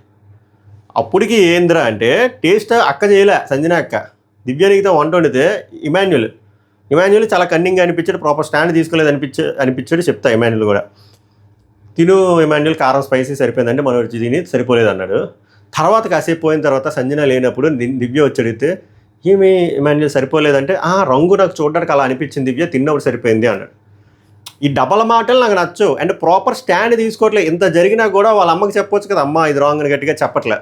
అప్పటికి ఏందిరా అంటే టేస్ట్ అక్క చేయలే, సంజన అక్క. దివ్యానికితో వంట వండితే ఇమాన్యుల్ చాలా కన్నింగ్గా అనిపించాడు, ప్రాపర్ స్టాండ్ తీసుకోలేదు అనిపించాడు. చెప్తా ఇమాన్యుల్ కూడా, తిను ఇమాన్యుల్ కారం స్పైసీ సరిపోయిందంటే మనం వచ్చి తిని సరిపోలేదు అన్నాడు. తర్వాత కాసేపు పోయిన తర్వాత సంజన లేనప్పుడు దివ్య వచ్చి అడిగితే ఏమి ఇమాన్యుల్ సరిపోలేదంటే రంగు నాకు చూడడానికి అలా అనిపించింది దివ్య, తిన్నప్పుడు సరిపోయింది అన్నాడు. ఈ డబల్ మాటలు నాకు నచ్చవు. అండ్ ప్రాపర్ స్టాండ్ తీసుకోవట్లేదు. ఇంత జరిగినా కూడా వాళ్ళ అమ్మకి చెప్పొచ్చు కదా, అమ్మ ఇది రాంగ్ అని గట్టిగా చెప్పట్లే.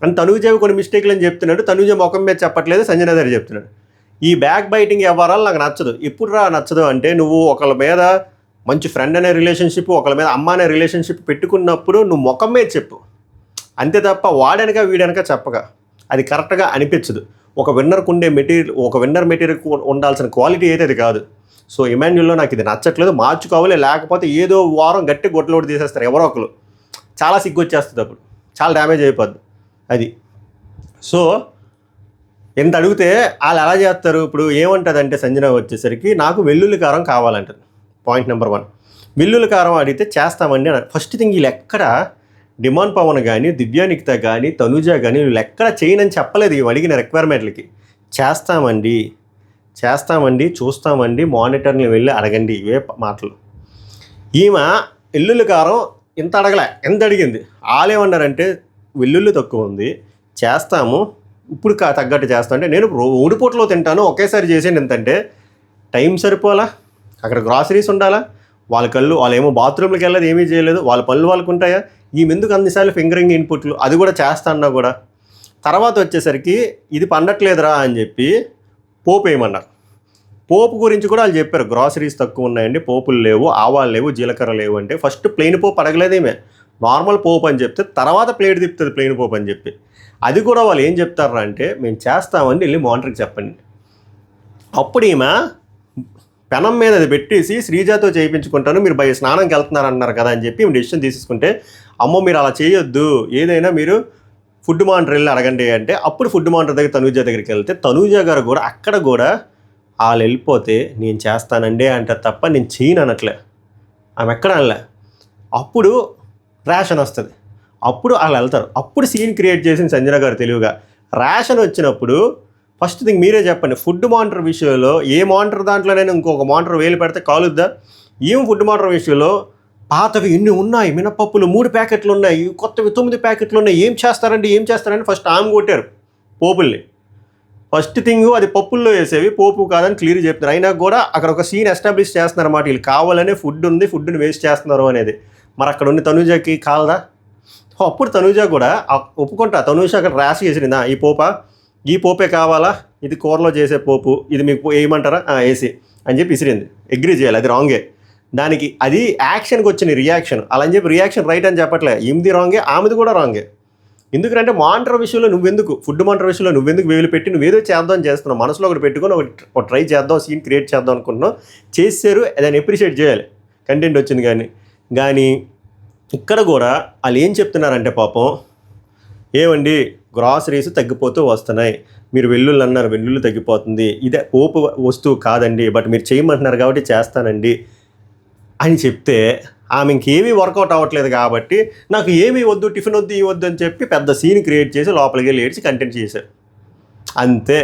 అండ్ తనూజ కొన్ని మిస్టేక్లు అని చెప్తున్నాడు, తనూజ ముఖం మీద చెప్పట్లేదు, సంజన దగ్గర చెప్తున్నాడు. ఈ బ్యాక్ బైటింగ్ వ్యవహారాలు నాకు నచ్చదు. ఇప్పుడు నచ్చదు అంటే నువ్వు ఒకళ్ళ మీద మంచి ఫ్రెండ్ అనే రిలేషన్షిప్, ఒకళ్ళ మీద అమ్మ అనే రిలేషన్షిప్ పెట్టుకున్నప్పుడు నువ్వు ముఖం మీద చెప్పు, అంతే తప్ప వాడనక వీడనక చెప్పగా అది కరెక్ట్గా అనిపించదు. ఒక విన్నర్ మెటీరియల్ ఉండాల్సిన క్వాలిటీ అయితే అది కాదు. సో ఇమాన్యుల్లో నాకు ఇది నచ్చట్లేదు, మార్చుకోవాలి, లేకపోతే ఏదో వారం గట్టి గొట్టలోడు తీసేస్తారు ఎవరో ఒకరు. చాలా సిగ్గు వచ్చేస్తుంది, అప్పుడు చాలా డ్యామేజ్ అయిపోద్ది అది. సో ఎంత అడిగితే వాళ్ళు ఎలా చేస్తారు. ఇప్పుడు ఏమంటుందంటే సంజన వచ్చేసరికి నాకు వెల్లుల్లి కారం కావాలంటుంది. పాయింట్ నెంబర్ 1, వెల్లుల్లి కారం అడిగితే చేస్తామండి అన్నారు. ఫస్ట్ థింగ్ వీళ్ళు ఎక్కడ డిమాండ్ పవన్ కానీ, దివ్యానికిత కానీ, తనుజ కానీ వీళ్ళు ఎక్కడ చేయనని చెప్పలేదు ఇవి అడిగిన రిక్వైర్మెంట్లకి. చేస్తామండి చూస్తామండి మానిటర్ని వెళ్ళి అడగండి, ఇవే మాటలు. ఈమె వెల్లుల్లి కారం ఇంత అడగలే, ఎంత అడిగింది. వాళ్ళేమన్నారంటే వెల్లుల్లి తక్కువ ఉంది, చేస్తాము ఇప్పుడు తగ్గట్టు చేస్తా అంటే నేను ఊడిపోట్లో తింటాను ఒకేసారి చేసేయండి. ఎంతంటే టైం సరిపోలా, అక్కడ గ్రాసరీస్ ఉండాలా, వాళ్ళేమో బాత్రూమ్కి వెళ్ళదు, ఏమీ చేయలేదు, వాళ్ళ పనులు వాళ్ళకు ఉంటాయా. ఈ ఎందుకు అన్నిసార్లు ఫింగరింగ్ ఇన్పుట్లు, అది కూడా చేస్తా అన్నా కూడా. తర్వాత వచ్చేసరికి ఇది పండట్లేదురా అని చెప్పి పోపు వేయమన్నారు. పోపు గురించి కూడా వాళ్ళు చెప్పారు, గ్రాసరీస్ తక్కువ ఉన్నాయండి, పోపులు లేవు, ఆవాలు లేవు, జీలకర్ర లేవు అంటే ఫస్ట్ ప్లెయిన్ పోపు అడగలేదేమే, నార్మల్ పోపు అని చెప్తే తర్వాత ప్లేట్ తిప్పుతుంది ప్లెయిన్ పోపు అని చెప్పి. అది కూడా వాళ్ళు ఏం చెప్తారా అంటే మేము చేస్తామని వెళ్ళి మానిటర్కి చెప్పండి. అప్పుడు ఈమె పెనం మీద అది పెట్టేసి శ్రీజాతో చేయించుకుంటాను, మీరు స్నానంకి వెళ్తున్నారన్నారు కదా అని చెప్పి డెసిషన్ తీసుకుంటే, అమ్మో మీరు అలా చేయొద్దు, ఏదైనా మీరు ఫుడ్ మానిటర్ వెళ్ళి అడగండి అంటే అప్పుడు ఫుడ్ మానిటర్ దగ్గర తనూజ దగ్గరికి వెళ్తే తనూజ గారు కూడా అక్కడ కూడా వాళ్ళు వెళ్ళిపోతే నేను చేస్తానండి అంటే తప్ప నేను చేయను అనట్లే, ఆమె ఎక్కడ అనలే. అప్పుడు రేషన్ వస్తుంది, అప్పుడు వాళ్ళు వెళ్తారు. అప్పుడు సీన్ క్రియేట్ చేసింది సంజన గారు తెలివిగా. రేషన్ వచ్చినప్పుడు ఫస్ట్ థింగ్ మీరే చెప్పండి, ఫుడ్ మానిటర్ విషయంలో ఏ మానిటర్ దాంట్లోనైనా ఇంకొక మానిటర్ వేలు పెడితే కాలుద్దా? ఏం ఫుడ్ మానిటర్ విషయంలో పాతవి ఎన్ని ఉన్నాయి, మినపప్పులు 3 ప్యాకెట్లు ఉన్నాయి, కొత్తవి 9 ప్యాకెట్లు ఉన్నాయి, ఏం చేస్తారండి ఫస్ట్ ఆమె కొట్టారు పోపుల్ని. ఫస్ట్ థింగ్ అది పప్పుల్లో వేసేవి, పోపు కాదని క్లియర్ చెప్తున్నారు. అయినా కూడా అక్కడ ఒక సీన్ ఎస్టాబ్లిష్ చేస్తున్నారు అన్నమాట, వీళ్ళు కావాలనే ఫుడ్ ఉంది, ఫుడ్ని వేస్ట్ చేస్తున్నారు అనేది. మరి అక్కడ ఉన్న తనూజకి కాలదా? అప్పుడు తనూజ కూడా ఒప్పుకుంటా, తనూజ అక్కడ రాసి వేసిందా ఈ పోపే కావాలా, ఇది కూరలో చేసే పోపు, ఇది మీకు వేయమంటారా, వేసి అని చెప్పి ఇసిరింది. అగ్రీ చేయాలి, అది రాంగే. దానికి అది యాక్షన్కి వచ్చిన రియాక్షన్, అలా అని చెప్పి రియాక్షన్ రైట్ అని చెప్పట్లే. ఈమెది రాంగే, ఆమెది కూడా రాంగే. ఎందుకంటే మానిటర్ విషయంలో ఫుడ్ మానిటర్ విషయంలో నువ్వెందుకు వేలు పెట్టి నువ్వేదో చేద్దాం చేస్తున్నావు, మనసులో ఒకటి పెట్టుకొని ఒక ట్రై చేద్దాం, సీన్ క్రియేట్ చేద్దాం అనుకుంటున్నావు, చేశారు, దాన్ని అప్రిషియేట్ చేయాలి, కంటెంట్ వచ్చింది. కానీ ఇక్కడ కూడా వాళ్ళు ఏం చెప్తున్నారంటే పాపం, ఏమండి గ్రాసరీస్ తగ్గిపోతూ వస్తున్నాయి, మీరు వెల్లుల్లి అన్నారు, వెల్లుల్లి తగ్గిపోతుంది, ఇదే పోపు వస్తువు కాదండి, బట్ మీరు చేయమంటున్నారు కాబట్టి చేస్తానండి అని చెప్తే ఆమె ఇంకేమీ వర్కౌట్ అవ్వట్లేదు కాబట్టి నాకు ఏమీ వద్దు, టిఫిన్ వద్దు, ఈ వద్దు అని చెప్పి పెద్ద సీన్ క్రియేట్ చేసి లోపలికి వెళ్ళి ఏడ్చి కంటెంట్ చేశారు. అంతే,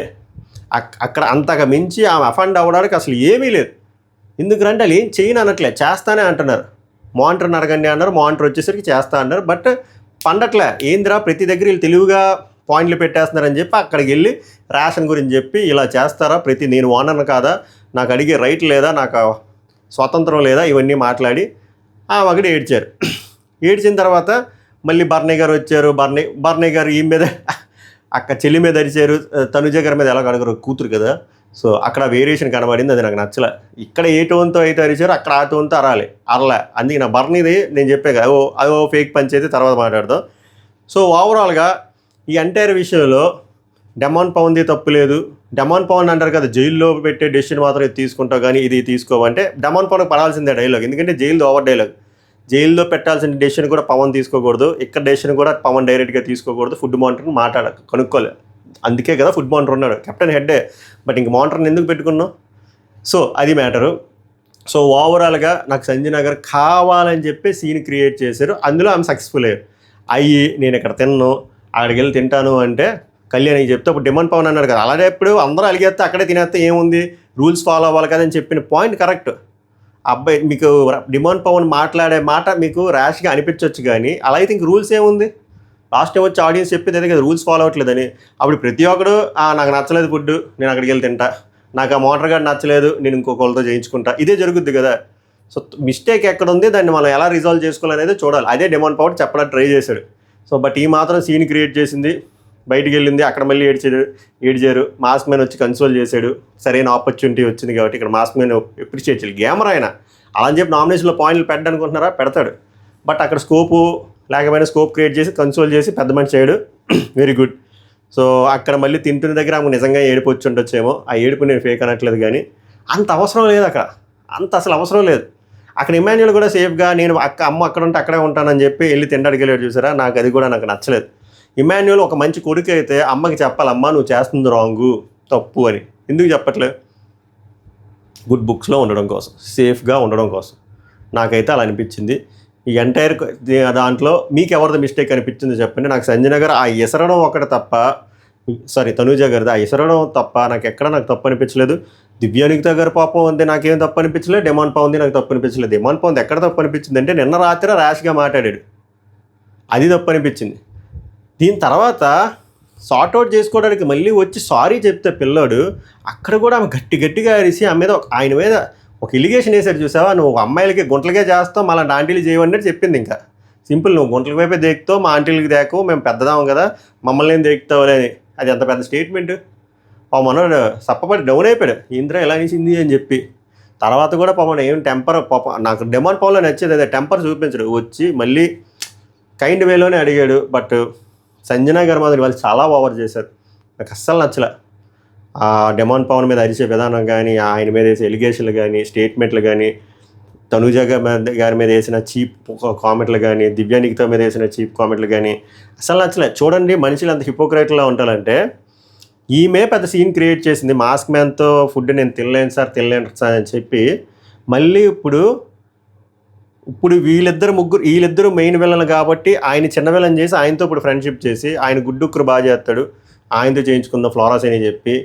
అక్కడ అంతగా మించి ఆమె అఫండ్ అవ్వడానికి అసలు ఏమీ లేదు. ఎందుకంటే వాళ్ళు ఏం చేయను అనట్లే, చేస్తానే అంటున్నారు. మానిటర్ని అడగండి అన్నారు, మానిటర్ వచ్చేసరికి చేస్తా అన్నారు, బట్ పండట్లే. ఏందిరా ప్రతి దగ్గర వీళ్ళు తెలివిగా పాయింట్లు పెట్టేస్తున్నారని చెప్పి అక్కడికి వెళ్ళి రేషన్ గురించి చెప్పి ఇలా చేస్తారా, నేను ఓనర్ను కాదా, నాకు అడిగే రైట్ లేదా, నాకు స్వతంత్రం లేదా, ఇవన్నీ మాట్లాడి ఒకటి ఏడ్చారు. ఏడ్చిన తర్వాత మళ్ళీ బర్నయ్య గారు వచ్చారు. బర్నయ్య గారు ఈ మీద చెల్లి మీద అరిచారు, తనుజ గారి మీద ఎలా అడగరు, కూతురు కదా. సో అక్కడ వేరియేషన్ కనబడింది, అది నాకు నచ్చలే. ఇక్కడ ఏ టోన్తో అయితే అరిచారు అక్కడ ఆ టోన్తో అరలే. అందుకే నా బర్నీది నేను చెప్పే కదా, అదో ఫేక్ పంచ్ అయితే తర్వాత మాట్లాడదాం. సో ఓవరాల్గా ఈ ఎంటైర్ విషయంలో డెమాన్ పవన్ది తప్పు లేదు. డెమాన్ పవన్ అంటారు కదా, జైల్లో పెట్టే డెసిషన్ మాత్రం ఇది తీసుకుంటావు కానీ ఇది తీసుకోవంటే డెమాన్ పవన్ పడాల్సిందే డైలాగ్. ఎందుకంటే జైలు ఓవర్ డైలాగ్. జైల్లో పెట్టాల్సిన డెసిషన్ కూడా పవన్ తీసుకోకూడదు, ఇక్కడ డెసిషన్ కూడా పవన్ డైరెక్ట్గా తీసుకోకూడదు. ఫుడ్ మానిటర్ని కనుక్కోలేదు. అందుకే కదా ఫుడ్ మానిటర్ ఉన్నాడు, కెప్టెన్ హెడ్డే. బట్ ఇంక మానిటర్ని ఎందుకు పెట్టుకున్నావు? సో అది మ్యాటరు. సో ఓవరాల్గా నాకు సంజన గారు కావాలని చెప్పి సీన్ క్రియేట్ చేశారు. అందులో ఆమె సక్సెస్ఫుల్ అయ్యి నేను ఇక్కడ తిన్నాను, అక్కడికి వెళ్ళి తింటాను అంటే కళ్యాణ్కి చెప్తే అప్పుడు డిమాండ్ పవన్ అన్నాడు కదా, అలాగే ఎప్పుడు అందరూ అలిగేస్తే అక్కడే తినేస్తే ఏముంది, రూల్స్ ఫాలో అవ్వాలి కదా అని చెప్పిన పాయింట్ కరెక్ట్. అబ్బాయి మీకు డిమాండ్ పవన్ మాట్లాడే మాట మీకు ర్యాష్గా అనిపించవచ్చు కానీ అలా అయితే ఇంక రూల్స్ ఏముంది? లాస్ట్ టైం వచ్చి ఆడియన్స్ చెప్పేది అదే కదా, రూల్స్ ఫాలో అవ్వట్లేదని. అప్పుడు ప్రతి ఒక్కడు నాకు నచ్చలేదు ఫుడ్, నేను అక్కడికి వెళ్ళి తింటా, నాకు ఆ మోటార్ గార్డ్ నచ్చలేదు, నేను ఇంకొకరితో చేయించుకుంటా, ఇదే జరుగుద్ది కదా. సో మిస్టేక్ ఎక్కడ ఉంది, దాన్ని మనం ఎలా రిజాల్వ్ చేసుకోవాలనేది చూడాలి. అదే డిమాండ్ పవర్ చెప్పడానికి ట్రై చేశాడు. సో బట్ ఈ మాత్రం సీన్ క్రియేట్ చేసింది, బయటికి వెళ్ళింది, అక్కడ మళ్ళీ ఏడ్చారు. మాస్క్ మ్యాన్ వచ్చి కన్సోల్ చేశాడు. సరైన ఆపర్చునిటీ వచ్చింది కాబట్టి ఇక్కడ మాస్క్ మ్యాన్ అప్రిషియేట్ చేయాలి. గేమర్ ఆయన అలా అని చెప్పి నామినేషన్లో పాయింట్లు పెట్టాలనుకుంటున్నారా, పెడతాడు. బట్ అక్కడ స్కోపు లేకపోయినా స్కోప్ క్రియేట్ చేసి కన్సోల్ చేసి పెద్ద మనిషి చేయడు. Very good. సో అక్కడ మళ్ళీ తింటున్న దగ్గర ఆమె నిజంగా ఏడుపు వచ్చి ఉండొచ్చేమో. ఆ ఏడుపు నేను ఫేక్ అనట్లేదు కానీ అంత అవసరం లేదు అక్కడ, అంత అసలు అవసరం లేదు. అక్కడ ఇమాన్యుల్ కూడా సేఫ్గా నేను అమ్మ అక్కడ ఉంటే అక్కడే ఉంటానని చెప్పి వెళ్ళి తింటాడికి వెళ్ళాడు చూసారా, నాకు అది కూడా నాకు నచ్చలేదు. ఇమాన్యుల్ ఒక మంచి కొడుకు అయితే అమ్మకి చెప్పాలి, అమ్మ నువ్వు చేస్తుంది రాంగు, తప్పు అని. ఎందుకు చెప్పట్లేదు? గుడ్ బుక్స్లో ఉండడం కోసం, సేఫ్గా ఉండడం కోసం. నాకైతే అలా అనిపించింది. ఈ ఎంటైర్ దాంట్లో మీకు ఎవరిది మిస్టేక్ అనిపించింది చెప్పండి. నాకు సంజన గారు ఆ ఎసరడం ఒకటి తప్ప, తనూజ గారిది ఆ ఎసరడం తప్ప నాకు తప్పు అనిపించలేదు. దివ్యానికిత గారి పాపం ఉంది, నాకేం తప్పు అనిపించలేదు. డిమాండ్ పవన్ది నాకు తప్పు అనిపించలేదు. డిమాండ్ పవన్ ఎక్కడ తప్పు అనిపించింది అంటే నిన్న రాత్రి ర్యాష్గా మాట్లాడాడు, అది తప్పు అనిపించింది. దీని తర్వాత సార్ట్అవుట్ చేసుకోవడానికి మళ్ళీ వచ్చి సారీ చెప్తే పిల్లోడు, అక్కడ కూడా ఆమె గట్టిగా అరిసి ఆయన మీద ఒక ఇలిగేషన్ వేసాడు చూసావా, నువ్వు అమ్మాయిలకి గుంటలకే చేస్తావు మళ్ళీ ఆంటీలు చేయవన్నట్టు చెప్పింది. ఇంకా సింపుల్, నువ్వు గుంటల వైపే దేకుతావు, మా ఆంటీలకి దేకవు, మేము పెద్దదాము కదా, మమ్మల్ని ఏం దేకుతావులే అని. అది ఎంత పెద్ద స్టేట్మెంట్. మనోడు సప్పపడి డౌన్ అయిపోయాడు, ఇంద్ర ఎలా నిలిచింది అని చెప్పి. తర్వాత కూడా పాపం ఏం టెంపర్, నాకు డిమాండ్ పవర్లో నచ్చేది అదే, టెంపర్ చూపించడు. వచ్చి మళ్ళీ కైండ్ వేలోనే అడిగాడు. బట్ సంజన గారు మాదిరి వాళ్ళు చాలా ఓవర్ చేశారు, నాకు అస్సలు నచ్చలే. ఆ డిమాండ్ పవన్ మీద అరిచే విధానం కానీ, ఆయన మీద వేసే ఎలిగేషన్లు కానీ, స్టేట్మెంట్లు కానీ, తనూజ గారి మీద వేసిన చీప్ కామెంట్లు కానీ, దివ్యానికిత మీద వేసిన చీప్ కామెంట్లు కానీ అసలు నచ్చలే. చూడండి మనుషులు అంత హిపోక్రైట్లా ఉంటారంటే, ఈమె పెద్ద సీన్ క్రియేట్ చేసింది. మాస్క్ మ్యాన్తో ఫుడ్ నేను తినలేను సార్ అని చెప్పి మళ్ళీ ఇప్పుడు వీళ్ళిద్దరు మెయిన్ విలన్ కాబట్టి ఆయన చిన్న విలన్ చేసి ఆయనతో ఇప్పుడు ఫ్రెండ్షిప్ చేసి ఆయన గుడ్డుక్కురు బాగా చేస్తాడు, ఆయనతో చేయించుకుందాం ఫ్లోరాస్ అని చెప్పి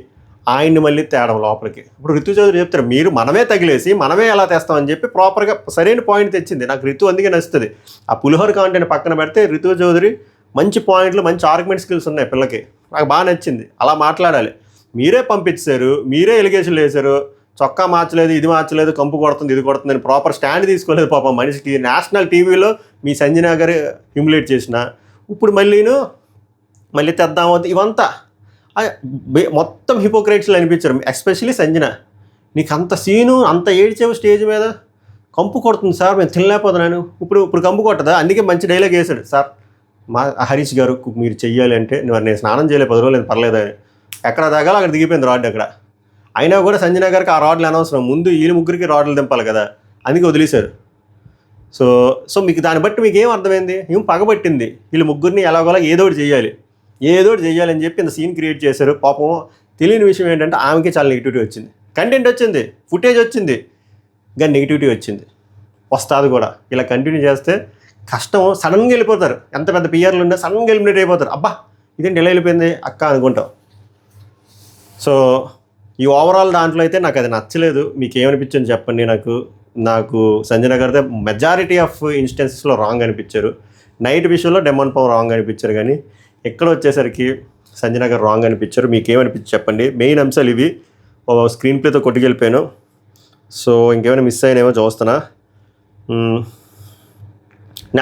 ఆయన్ని మళ్ళీ తేడం లోపలికి. ఇప్పుడు రితు చౌదరి చెప్తారు, మీరు మనమే తగిలేసి మనమే ఎలా తెస్తామని చెప్పి ప్రాపర్గా సరైన పాయింట్ తెచ్చింది. నాకు రితు అందుకే నచ్చుతుంది. ఆ పులిహోర కాంటెంట్ పక్కన పెడితే రితు చౌదరి మంచి పాయింట్లు, మంచి ఆర్గ్యుమెంట్ స్కిల్స్ ఉన్నాయి పిల్లకి, నాకు బాగా నచ్చింది. అలా మాట్లాడాలి. మీరే పంపించారు, మీరే ఎలిగేషన్లు వేశారు, చొక్కా మార్చలేదు, ఇది మార్చలేదు, కంపు కొడుతుంది, ఇది కొడుతుంది అని ప్రాపర్ స్టాండ్ తీసుకోలేదు పాపం మనిషికి. నేషనల్ టీవీలో మీ సంజన గారు హ్యూమిలేట్ చేసిన, ఇప్పుడు మళ్ళీ తెద్దాము ఇవంతా మొత్తం హిపోక్రైట్స్లో అనిపించారు. ఎస్పెషలీ సంజన, నీకు అంత సీను, అంత ఏడ్చేవు స్టేజ్ మీద, కంపు కొడుతుంది సార్ మేము తినలేకపోతున్నాను. ఇప్పుడు కంపు కొట్టదా? అందుకే మంచి డైలాగ్ వేశాడు, సార్ మా హరీష్ గారు మీరు చెయ్యాలి అంటే నేను స్నానం చేయలే 10 రోజులు పర్లేదు, ఎక్కడ తాగాలో అక్కడ దిగిపోయింది రాడ్ అక్కడ. అయినా కూడా సంజన గారికి ఆ రాడ్లు అనవసరం, ముందు వీళ్ళ ముగ్గురికి రాడ్లు దింపాలి కదా, అందుకే వదిలేశారు. సో మీకు దాన్ని బట్టి మీకు ఏం అర్థమైంది? ఏం పగబట్టింది, వీళ్ళు ముగ్గురిని ఎలాగోలా ఏదో ఒకటి చేయాలని చెప్పి ఇంత సీన్ క్రియేట్ చేశారు. పాపం తెలియని విషయం ఏంటంటే ఆమెకి చాలా నెగిటివిటీ వచ్చింది, కంటెంట్ వచ్చింది, ఫుటేజ్ వచ్చింది, కానీ నెగిటివిటీ వచ్చింది, వస్తుంది కూడా. ఇలా కంటిన్యూ చేస్తే కష్టం. సడన్గా వెళ్ళిపోతారు, ఎంత పెద్ద పిఆర్లు ఉన్నా సడన్గా ఎలిమినేట్ అయిపోతారు. అబ్బా ఇదేంటి ఎలా వెళ్ళిపోయింది అక్క అనుకుంటాం. సో ఈ ఓవరాల్ దాంట్లో అయితే నాకు అది నచ్చలేదు. మీకు ఏమనిపించింది చెప్పండి. నాకు సంజన గారితే మెజారిటీ ఆఫ్ ఇన్స్టెన్సెస్లో రాంగ్ అనిపించారు. నైట్ విషయంలో డిమాండ్ పవర్ రాంగ్ అనిపించారు, కానీ ఎక్కడ వచ్చేసరికి సంజన గారు రాంగ్ అనిపించారు. మీకు ఏమనిపించి చెప్పండి. మెయిన్ అంశాలు ఇవి. స్క్రీన్ ప్లేతో కొట్టుకెళ్ళిపోయాను. సో ఇంకేమైనా మిస్ అయినేమో చూస్తున్నా.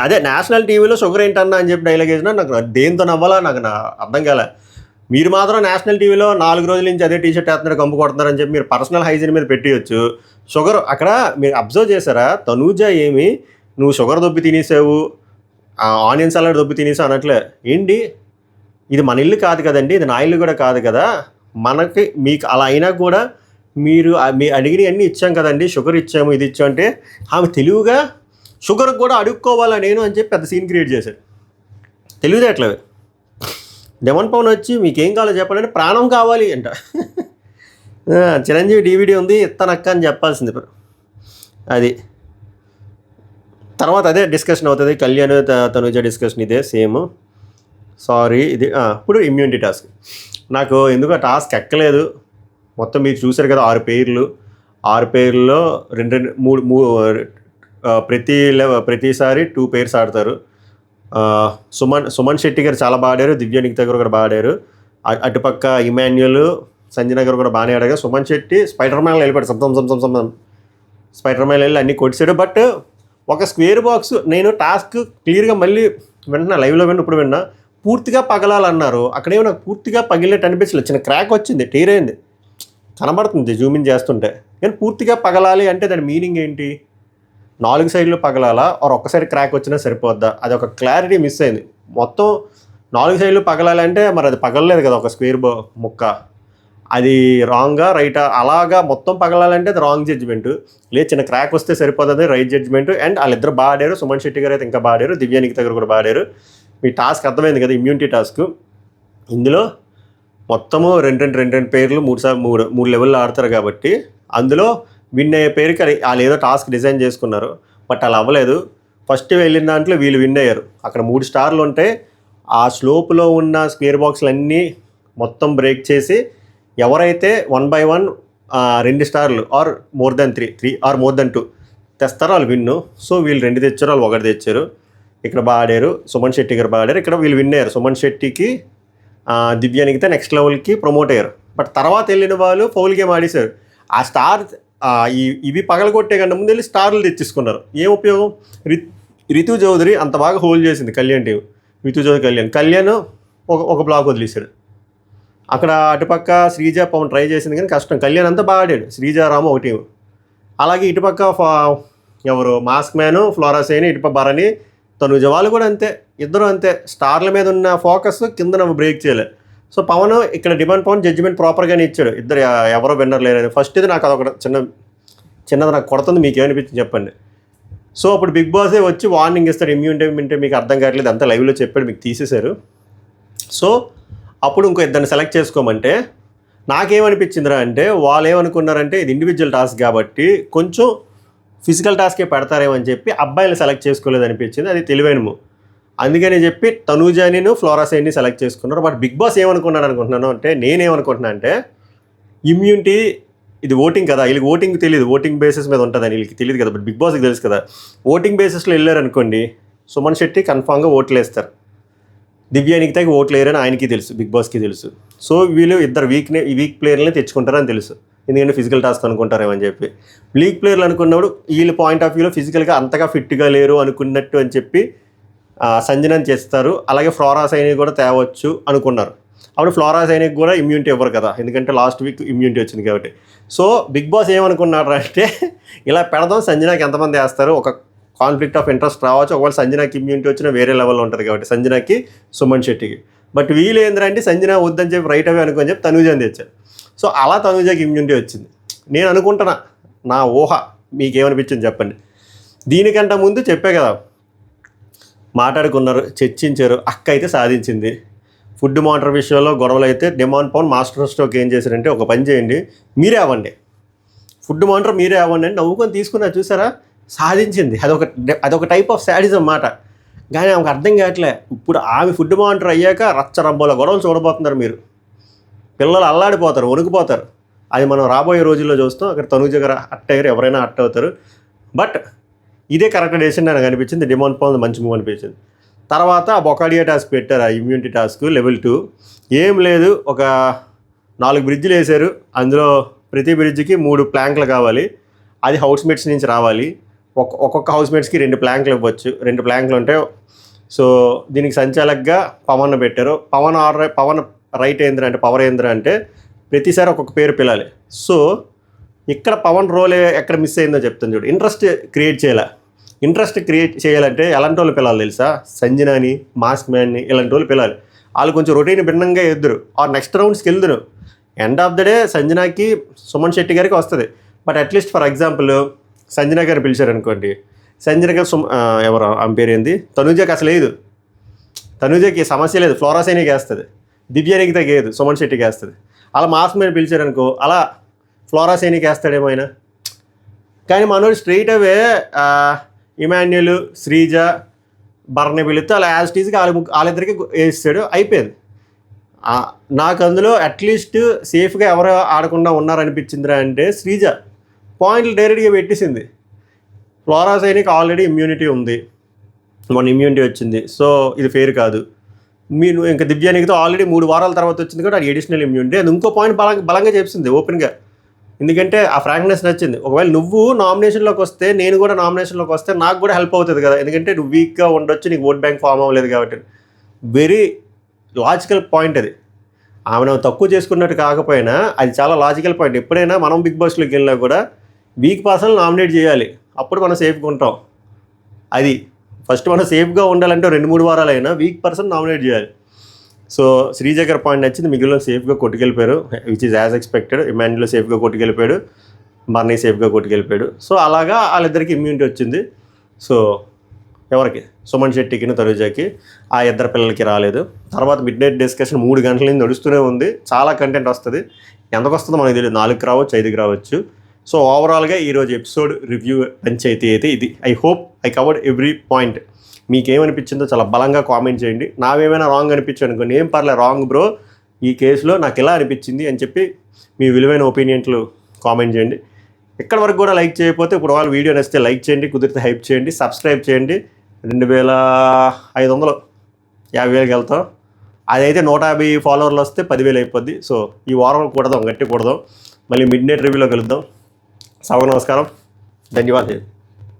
అదే నేషనల్ టీవీలో షుగర్ ఏంటన్నా అని చెప్పి డైలాగ్ వేసినా నాకు దేంతో నవ్వాలా నాకు అర్థం కాలే. మీరు మాత్రం నేషనల్ టీవీలో 4 రోజుల నుంచి అదే టీషర్ట్ వేస్తున్నారు, కంపు కొడుతున్నారని చెప్పి మీరు పర్సనల్ హైజీన్ మీద పెట్టేయచ్చు. షుగర్ అక్కడ మీరు అబ్జర్వ్ చేశారా? తనూజ ఏమి నువ్వు షుగర్ దొబ్బి తినేసావు, ఆనియన్ సలాడ్ దొబ్బి తినేసావు అనట్లే. ఏంటి ఇది మన ఇల్లు కాదు కదండి, ఇది నా ఇల్లు కూడా కాదు కదా, మనకి మీకు అలా అయినా కూడా మీరు మీ అడిగినవన్నీ ఇచ్చాం కదండి, షుగర్ ఇచ్చాము ఇది ఇచ్చాం అంటే ఆమె తెలివిగా షుగర్కి కూడా అడుక్కోవాలా నేను అని చెప్పి పెద్ద సీన్ క్రియేట్ చేశాడు. తెలివితేటలవి. డెమన్ పవన్ వచ్చి మీకేం కావాలో చెప్పాలంటే ప్రాణం కావాలి అంట. చిరంజీవి DVD ఉంది ఇత్తనక్క అని చెప్పాల్సింది. అది తర్వాత అదే డిస్కషన్ అవుతుంది, కళ్యాణ్ తనుజ డిస్కషన్ ఇదే సేమ్. సారీ ఇది ఇప్పుడు ఇమ్యూనిటీ టాస్క్. నాకు ఎందుకు ఆ టాస్క్ ఎక్కలేదు. మొత్తం మీరు చూసారు కదా 6 పేర్లు, 6 పేర్లలో 2 ప్రతిసారి 2 పేర్స్ ఆడతారు. సుమన్ శెట్టి గారు చాలా బాగా ఆడారు, దివ్య నిఖిత గారు కూడా బాగా ఆడారు. అటుపక్క ఇమాన్యుల్, సంజన గారు కూడా బాగానే ఆడారు. సుమన్ శెట్టి స్పైడర్ మ్యాన్ వెళ్ళిపోయాడు, స్పైడర్ మ్యాన్ వెళ్ళి అన్నీ కొట్టాడు. బట్ ఒక స్క్వేర్ బాక్స్ నేను టాస్క్ క్లియర్గా మళ్ళీ వింటున్నా, లైవ్లో ఇప్పుడు విన్నా, పూర్తిగా పగలాలన్నారు. అక్కడేమో నాకు పూర్తిగా పగిలినట్టు అనిపించలేదు, చిన్న క్రాక్ వచ్చింది, టైర్ అయింది, కనబడుతుంది జూమిన్ చేస్తుంటే. కానీ పూర్తిగా పగలాలి అంటే దాని మీనింగ్ ఏంటి? 4 సైడ్లు పగలాలా ఆర్ ఒక్క సైడ్ క్రాక్ వచ్చినా సరిపోద్దా? అది ఒక క్లారిటీ మిస్ అయింది. మొత్తం 4 సైడ్లు పగలాలి అంటే మరి అది పగలలేదు కదా ఒక స్క్వేర్ ముక్క, అది రాంగా రైటా? అలాగా మొత్తం పగలాలంటే అది రాంగ్ జడ్జిమెంట్. లేదు చిన్న క్రాక్ వస్తే సరిపోతుంది, రైట్ జడ్జిమెంట్. అండ్ వాళ్ళిద్దరు బాగా ఆడారు, సుమన్ శెట్టి గారు అయితే ఇంకా బాగా ఆడారు, దివ్య నిఖిత గారు కూడా బాగా ఆడారు. మీ టాస్క్ అర్థమైంది కదా, ఇమ్యూనిటీ టాస్క్. ఇందులో మొత్తము 2 పేర్లు 3 లెవెల్లో ఆడతారు కాబట్టి అందులో విన్ అయ్యే పేరుకి వాళ్ళు ఏదో టాస్క్ డిజైన్ చేసుకున్నారు. బట్ అలా అవ్వలేదు. ఫస్ట్ వెళ్ళిన దాంట్లో వీళ్ళు విన్ అయ్యారు. అక్కడ 3 స్టార్లు ఉంటే ఆ స్లోప్లో ఉన్న స్క్వేర్ బాక్స్లన్నీ మొత్తం బ్రేక్ చేసి ఎవరైతే 1 by 1 2 స్టార్లు or more than 3 or more than 2 తెస్తారో వాళ్ళు విన్ను. సో వీళ్ళు 2 తెచ్చారు, వాళ్ళు 1 తెచ్చారు. ఇక్కడ బాగా ఆడారు, సుమన్ శెట్టి గారు బాగా ఆడారు. ఇక్కడ వీళ్ళు విన్ అయ్యారు. సుమన్ శెట్టికి దివ్యానికితే నెక్స్ట్ లెవెల్కి ప్రమోట్ అయ్యారు. బట్ తర్వాత వెళ్ళిన వాళ్ళు ఫౌల్ గేమ్ ఆడేశారు. ఆ స్టార్ ఇవి పగలగొట్టే కన్నా ముందు వెళ్ళి స్టార్లు తెచ్చేసుకున్నారు. ఏం ఉపయోగం? రితు చౌదరి అంత బాగా హోల్డ్ చేసింది కళ్యాణ్ టీం. రితు చౌదరి కళ్యాణ్ ఒక బ్లాక్ వదిలేశాడు. అక్కడ అటుపక్క శ్రీజ పవన్ ట్రై చేసింది కానీ కష్టం. కళ్యాణ్ అంతా బాగా ఆడాడు, శ్రీజ రాము ఒక టీం. అలాగే ఇటుపక్క ఎవరు మాస్క్ మ్యాను, ఫ్లోరాసైన్, ఇటుపక్క భరణి, తనుజ వాళ్ళు కూడా అంతే, ఇద్దరు అంతే. స్టార్ల మీద ఉన్న ఫోకస్ కింద బ్రేక్ చేయలేదు. సో పవన్ ఇక్కడ డిమాండ్ పవన్ జడ్జిమెంట్ ప్రాపర్గానే ఇచ్చాడు. ఇద్దరు ఎవరో విన్నర్ లేరని. ఫస్ట్ ఇది నాకు అదొక చిన్నది నాకు కొడుతుంది, మీకు ఏమనిపించింది చెప్పండి. సో అప్పుడు బిగ్ బాసే వచ్చి వార్నింగ్ ఇస్తాడు, ఇమ్యూనిటీ అంటే మీకు అర్థం కావట్లేదు, అంతా లైవ్లో చెప్పాడు, మీకు తీసేశారు. సో అప్పుడు ఇంకో ఇద్దరిని సెలెక్ట్ చేసుకోమంటే నాకేమనిపించిందిరా అంటే వాళ్ళు ఏమనుకున్నారంటే ఇది ఇండివిజువల్ టాస్క్ కాబట్టి కొంచెం ఫిజికల్ టాస్కే పెడతారేమో అని చెప్పి అబ్బాయిలు సెలెక్ట్ చేసుకోలేదు అనిపించింది. అది తెలివైన మూవ్. అందుకని చెప్పి తనూజాని, ఫ్లోరాసైన్ని సెలెక్ట్ చేసుకున్నారు. బట్ బిగ్ బాస్ ఏమనుకున్నాడు అనుకుంటున్నాను అంటే, నేనేమనుకుంటున్నా అంటే ఇమ్యూనిటీ ఇది ఓటింగ్ కదా, వీళ్ళకి ఓటింగ్ తెలియదు, ఓటింగ్ బేసిస్ మీద ఉంటుందని వీళ్ళకి తెలియదు కదా. బట్ బిగ్ బాస్కి తెలుసు కదా, ఓటింగ్ బేసిస్లో వెళ్ళారనుకోండి సుమన్ శెట్టి కన్ఫామ్గా ఓట్లు వేస్తారు, దివ్య నిఖితకి ఓట్లు వేయరని ఆయనకి తెలుసు, బిగ్ బాస్కి తెలుసు. సో వీళ్ళు ఇద్దరు వీక్ ప్లేయర్లని తెచ్చుకుంటారని తెలుసు, ఎందుకంటే ఫిజికల్ టాస్క్ అనుకుంటారేమని చెప్పి. వీక్ ప్లేయర్లు అనుకున్నప్పుడు వీళ్ళ పాయింట్ ఆఫ్ వ్యూలో ఫిజికల్గా అంతగా ఫిట్గా లేరు అనుకున్నట్టు అని చెప్పి సంజనని చేస్తారు. అలాగే ఫ్లోరాసైని కూడా తేవచ్చు అనుకున్నారు. అప్పుడు ఫ్లోరాసైనికి కూడా ఇమ్యూనిటీ ఇవ్వరు కదా, ఎందుకంటే లాస్ట్ వీక్ ఇమ్యూనిటీ వచ్చింది కాబట్టి. సో బిగ్ బాస్ ఏమనుకున్నారు అంటే ఇలా పెడదాం, సంజనాకి ఎంతమంది వేస్తారు, ఒక కాన్ఫ్లిక్ట్ ఆఫ్ ఇంట్రెస్ట్ రావచ్చు. ఒకవేళ సంజనాకి ఇమ్యూనిటీ వచ్చినా వేరే లెవెల్లో ఉంటుంది కాబట్టి సంజనాకి, సుమన్ శెట్టికి. బట్ వీళ్ళు ఏంటంటే సంజన వద్దని చెప్పి రైట్ అవే అనుకొని చెప్పి తనూజని తెచ్చారు. సో అలా తనూజకి ఇమ్యూనిటీ వచ్చింది నేను అనుకుంటున్నా, నా ఊహ. మీకేమనిపించింది చెప్పండి. దీనికంటే ముందు చెప్పే కదా, మాట్లాడుకున్నారు, చర్చించారు, అక్క అయితే సాధించింది. ఫుడ్ మానిటర్ విషయంలో గొడవలు అయితే డిమాండ్ పవన్ మాస్టర్ స్ట్రోక్ ఏం చేశారంటే, ఒక పని చేయండి, మీరే అవ్వండి, ఫుడ్ మానిటర్ మీరే అవ్వండి అని నవ్వుకొని తీసుకున్నారు. చూసారా, సాధించింది. అదొక టైప్ ఆఫ్ శాడిజం మాట. కానీ ఆమెకు అర్థం కావట్లే. ఇప్పుడు ఆమె ఫుడ్ మానిటర్ అయ్యాక రచ్చరంబోల గొడవలు చూడబోతున్నారు మీరు. పిల్లలు అల్లాడిపోతారు, వణుకుపోతారు. అది మనం రాబోయే రోజుల్లో చూస్తాం. అక్కడ తనూజ గారు అట్ అయ్యారు, ఎవరైనా అట్ అవుతారు. బట్ ఇదే కరెక్ట్ డెసిషన్ నాకు అనిపించింది. డిమాండ్ పవన్ మంచి మూవ్ అనిపించింది. తర్వాత బొకాడియా టాస్క్ పెట్టారు, ఆ ఇమ్యూనిటీ టాస్క్ లెవెల్ 2. ఏం లేదు, ఒక 4 బ్రిడ్జ్లు వేశారు. అందులో ప్రతి బ్రిడ్జ్కి 3 ప్లాంక్లు కావాలి. అది హౌస్ మేట్స్ నుంచి రావాలి. ఒక్కొక్క హౌస్ మేట్స్కి 2 ప్లాంక్లు ఇవ్వచ్చు. 2 ప్లాంక్లు ఉంటాయి. సో దీనికి సంచాలకుగా పవన్ పెట్టారు. పవన్ రైట్ ఏంద్ర అంటే పవర్ ఏంద్ర అంటే ప్రతిసారి ఒక్కొక్క పేరు పిలాలి. సో ఇక్కడ పవన్ రోల్ ఎక్కడ మిస్ అయిందో చెప్తాను చూడు. ఇంట్రెస్ట్ క్రియేట్ చేయాలంటే ఎలాంటి వాళ్ళు పిలాలి తెలుసా? సంజనాని, మాస్క్ మ్యాన్ని, ఇలాంటి వాళ్ళు పిలాలి. వాళ్ళు కొంచెం రొటీన్ భిన్నంగా ఎదురు ఆర్ నెక్స్ట్ రౌండ్స్కి వెళ్దురు. ఎండ్ ఆఫ్ ద డే సంజనాకి సుమన్ శెట్టి గారికి వస్తుంది. But at least for example Sanjana గారు పిలిచారనుకోండి, సంజన గారు ఎవరు ఆమె పేరు ఏంది, తనుజకి అసలు లేదు, తనుజకి సమస్య లేదు, ఫ్లోరా సైనికి వేస్తుంది, దివ్యానికి తగ్గేది సుమన్ శెట్టికి వేస్తుంది. అలా మాస్ మీద పిలిచారనుకో అలా ఫ్లోరా సైనికి వేస్తాడేమో ఆయన. కానీ మనోడు స్ట్రైట్ అవే ఇమాన్యుల్, శ్రీజ, భరణి పిలిస్తే అలా యాజ్ టీజ్గా వాళ్ళిద్దరికి వేస్తాడు, అయిపోయింది. నాకు అందులో అట్లీస్ట్ సేఫ్గా ఎవరు ఆడకుండా ఉన్నారనిపించిందిరా అంటే శ్రీజ పాయింట్లు డైరెక్ట్గా పెట్టేసింది. ఫ్లోరా సైనికి ఆల్రెడీ ఇమ్యూనిటీ ఉంది, మన ఇమ్యూనిటీ వచ్చింది, సో ఇది ఫెయిర్ కాదు. మీరు ఇంకా దివ్యానికితో ఆల్రెడీ 3 వారాల తర్వాత వచ్చింది కూడా అది అడిషనల్ ఇమ్యూనిటీ. అది ఇంకో పాయింట్ బలంగా చెప్పింది ఓపెన్గా, ఎందుకంటే ఆ ఫ్రాంక్నెస్ నచ్చింది. ఒకవేళ నువ్వు నామినేషన్లోకి వస్తే నేను కూడా నామినేషన్లోకి వస్తే నాకు కూడా హెల్ప్ అవుతుంది కదా, ఎందుకంటే నువ్వు వీక్గా ఉండొచ్చు, నీకు ఓట్ బ్యాంక్ ఫామ్ అవ్వలేదు కాబట్టి. వెరీ లాజికల్ పాయింట్ అది. ఆమె తక్కువ చేసుకున్నట్టు కాకపోయినా అది చాలా లాజికల్ పాయింట్. ఎప్పుడైనా మనం బిగ్ బాస్లోకి వెళ్ళినా కూడా వీక్ పర్సన్ నామినేట్ చేయాలి, అప్పుడు మనం సేఫ్గా ఉంటాం. అది ఫస్ట్ మనం సేఫ్గా ఉండాలంటే 2-3 వారాలైనా వీక్ పర్సన్ నామినేట్ చేయాలి. సో శ్రీజ గారి పాయింట్ నచ్చింది, మిగిలిన సేఫ్గా కొట్టుకెళ్ళిపోయారు, which is as expected. Emmanuel సేఫ్గా కొట్టుకెళ్ళిపోయాడు, బర్నీ సేఫ్గా కొట్టుకెళ్ళిపోయాడు. సో అలాగా వాళ్ళిద్దరికి ఇమ్యూనిటీ వచ్చింది. సో ఎవరికి, సుమన్ శెట్టికి, తనుజకి, ఆ ఇద్దరు పిల్లలకి రాలేదు. తర్వాత మిడ్ నైట్ డిస్కషన్ 3 గంటల నుంచి నడుస్తూనే ఉంది, చాలా కంటెంట్ వస్తుంది. ఎంతకు వస్తుందో మనకు తెలియదు, 4కి రావచ్చు, 5కి రావచ్చు. సో ఓవరాల్గా ఈరోజు ఎపిసోడ్ రివ్యూ పంచాయతీ అయితే ఇది. I hope I covered every point. మీకేమనిపించిందో చాలా బలంగా కామెంట్ చేయండి. నావేమైనా రాంగ్ అనిపించాను అనుకోండి, ఏం పర్లేదు, రాంగ్ బ్రో, ఈ కేసులో నాకు ఎలా అనిపించింది అని చెప్పి మీ విలువైన ఒపీనియన్లు కామెంట్ చేయండి. ఎక్కడ వరకు కూడా లైక్ చేయకపోతే ఇప్పుడు వాళ్ళు వీడియో నచ్చితే లైక్ చేయండి, కుదిరితే హైప్ చేయండి, సబ్స్క్రైబ్ చేయండి. 2500 50,000కి వెళ్తాం. అదైతే 150 ఫాలోవర్లు వస్తే 10,000 అయిపోద్ది. సో ఈ వారం కూడదాం, గట్టి కూడదాం. మళ్ళీ మిడ్ నైట్ రివ్యూలో కలుద్దాం. నమస్కారం, ధన్యవాదాలు.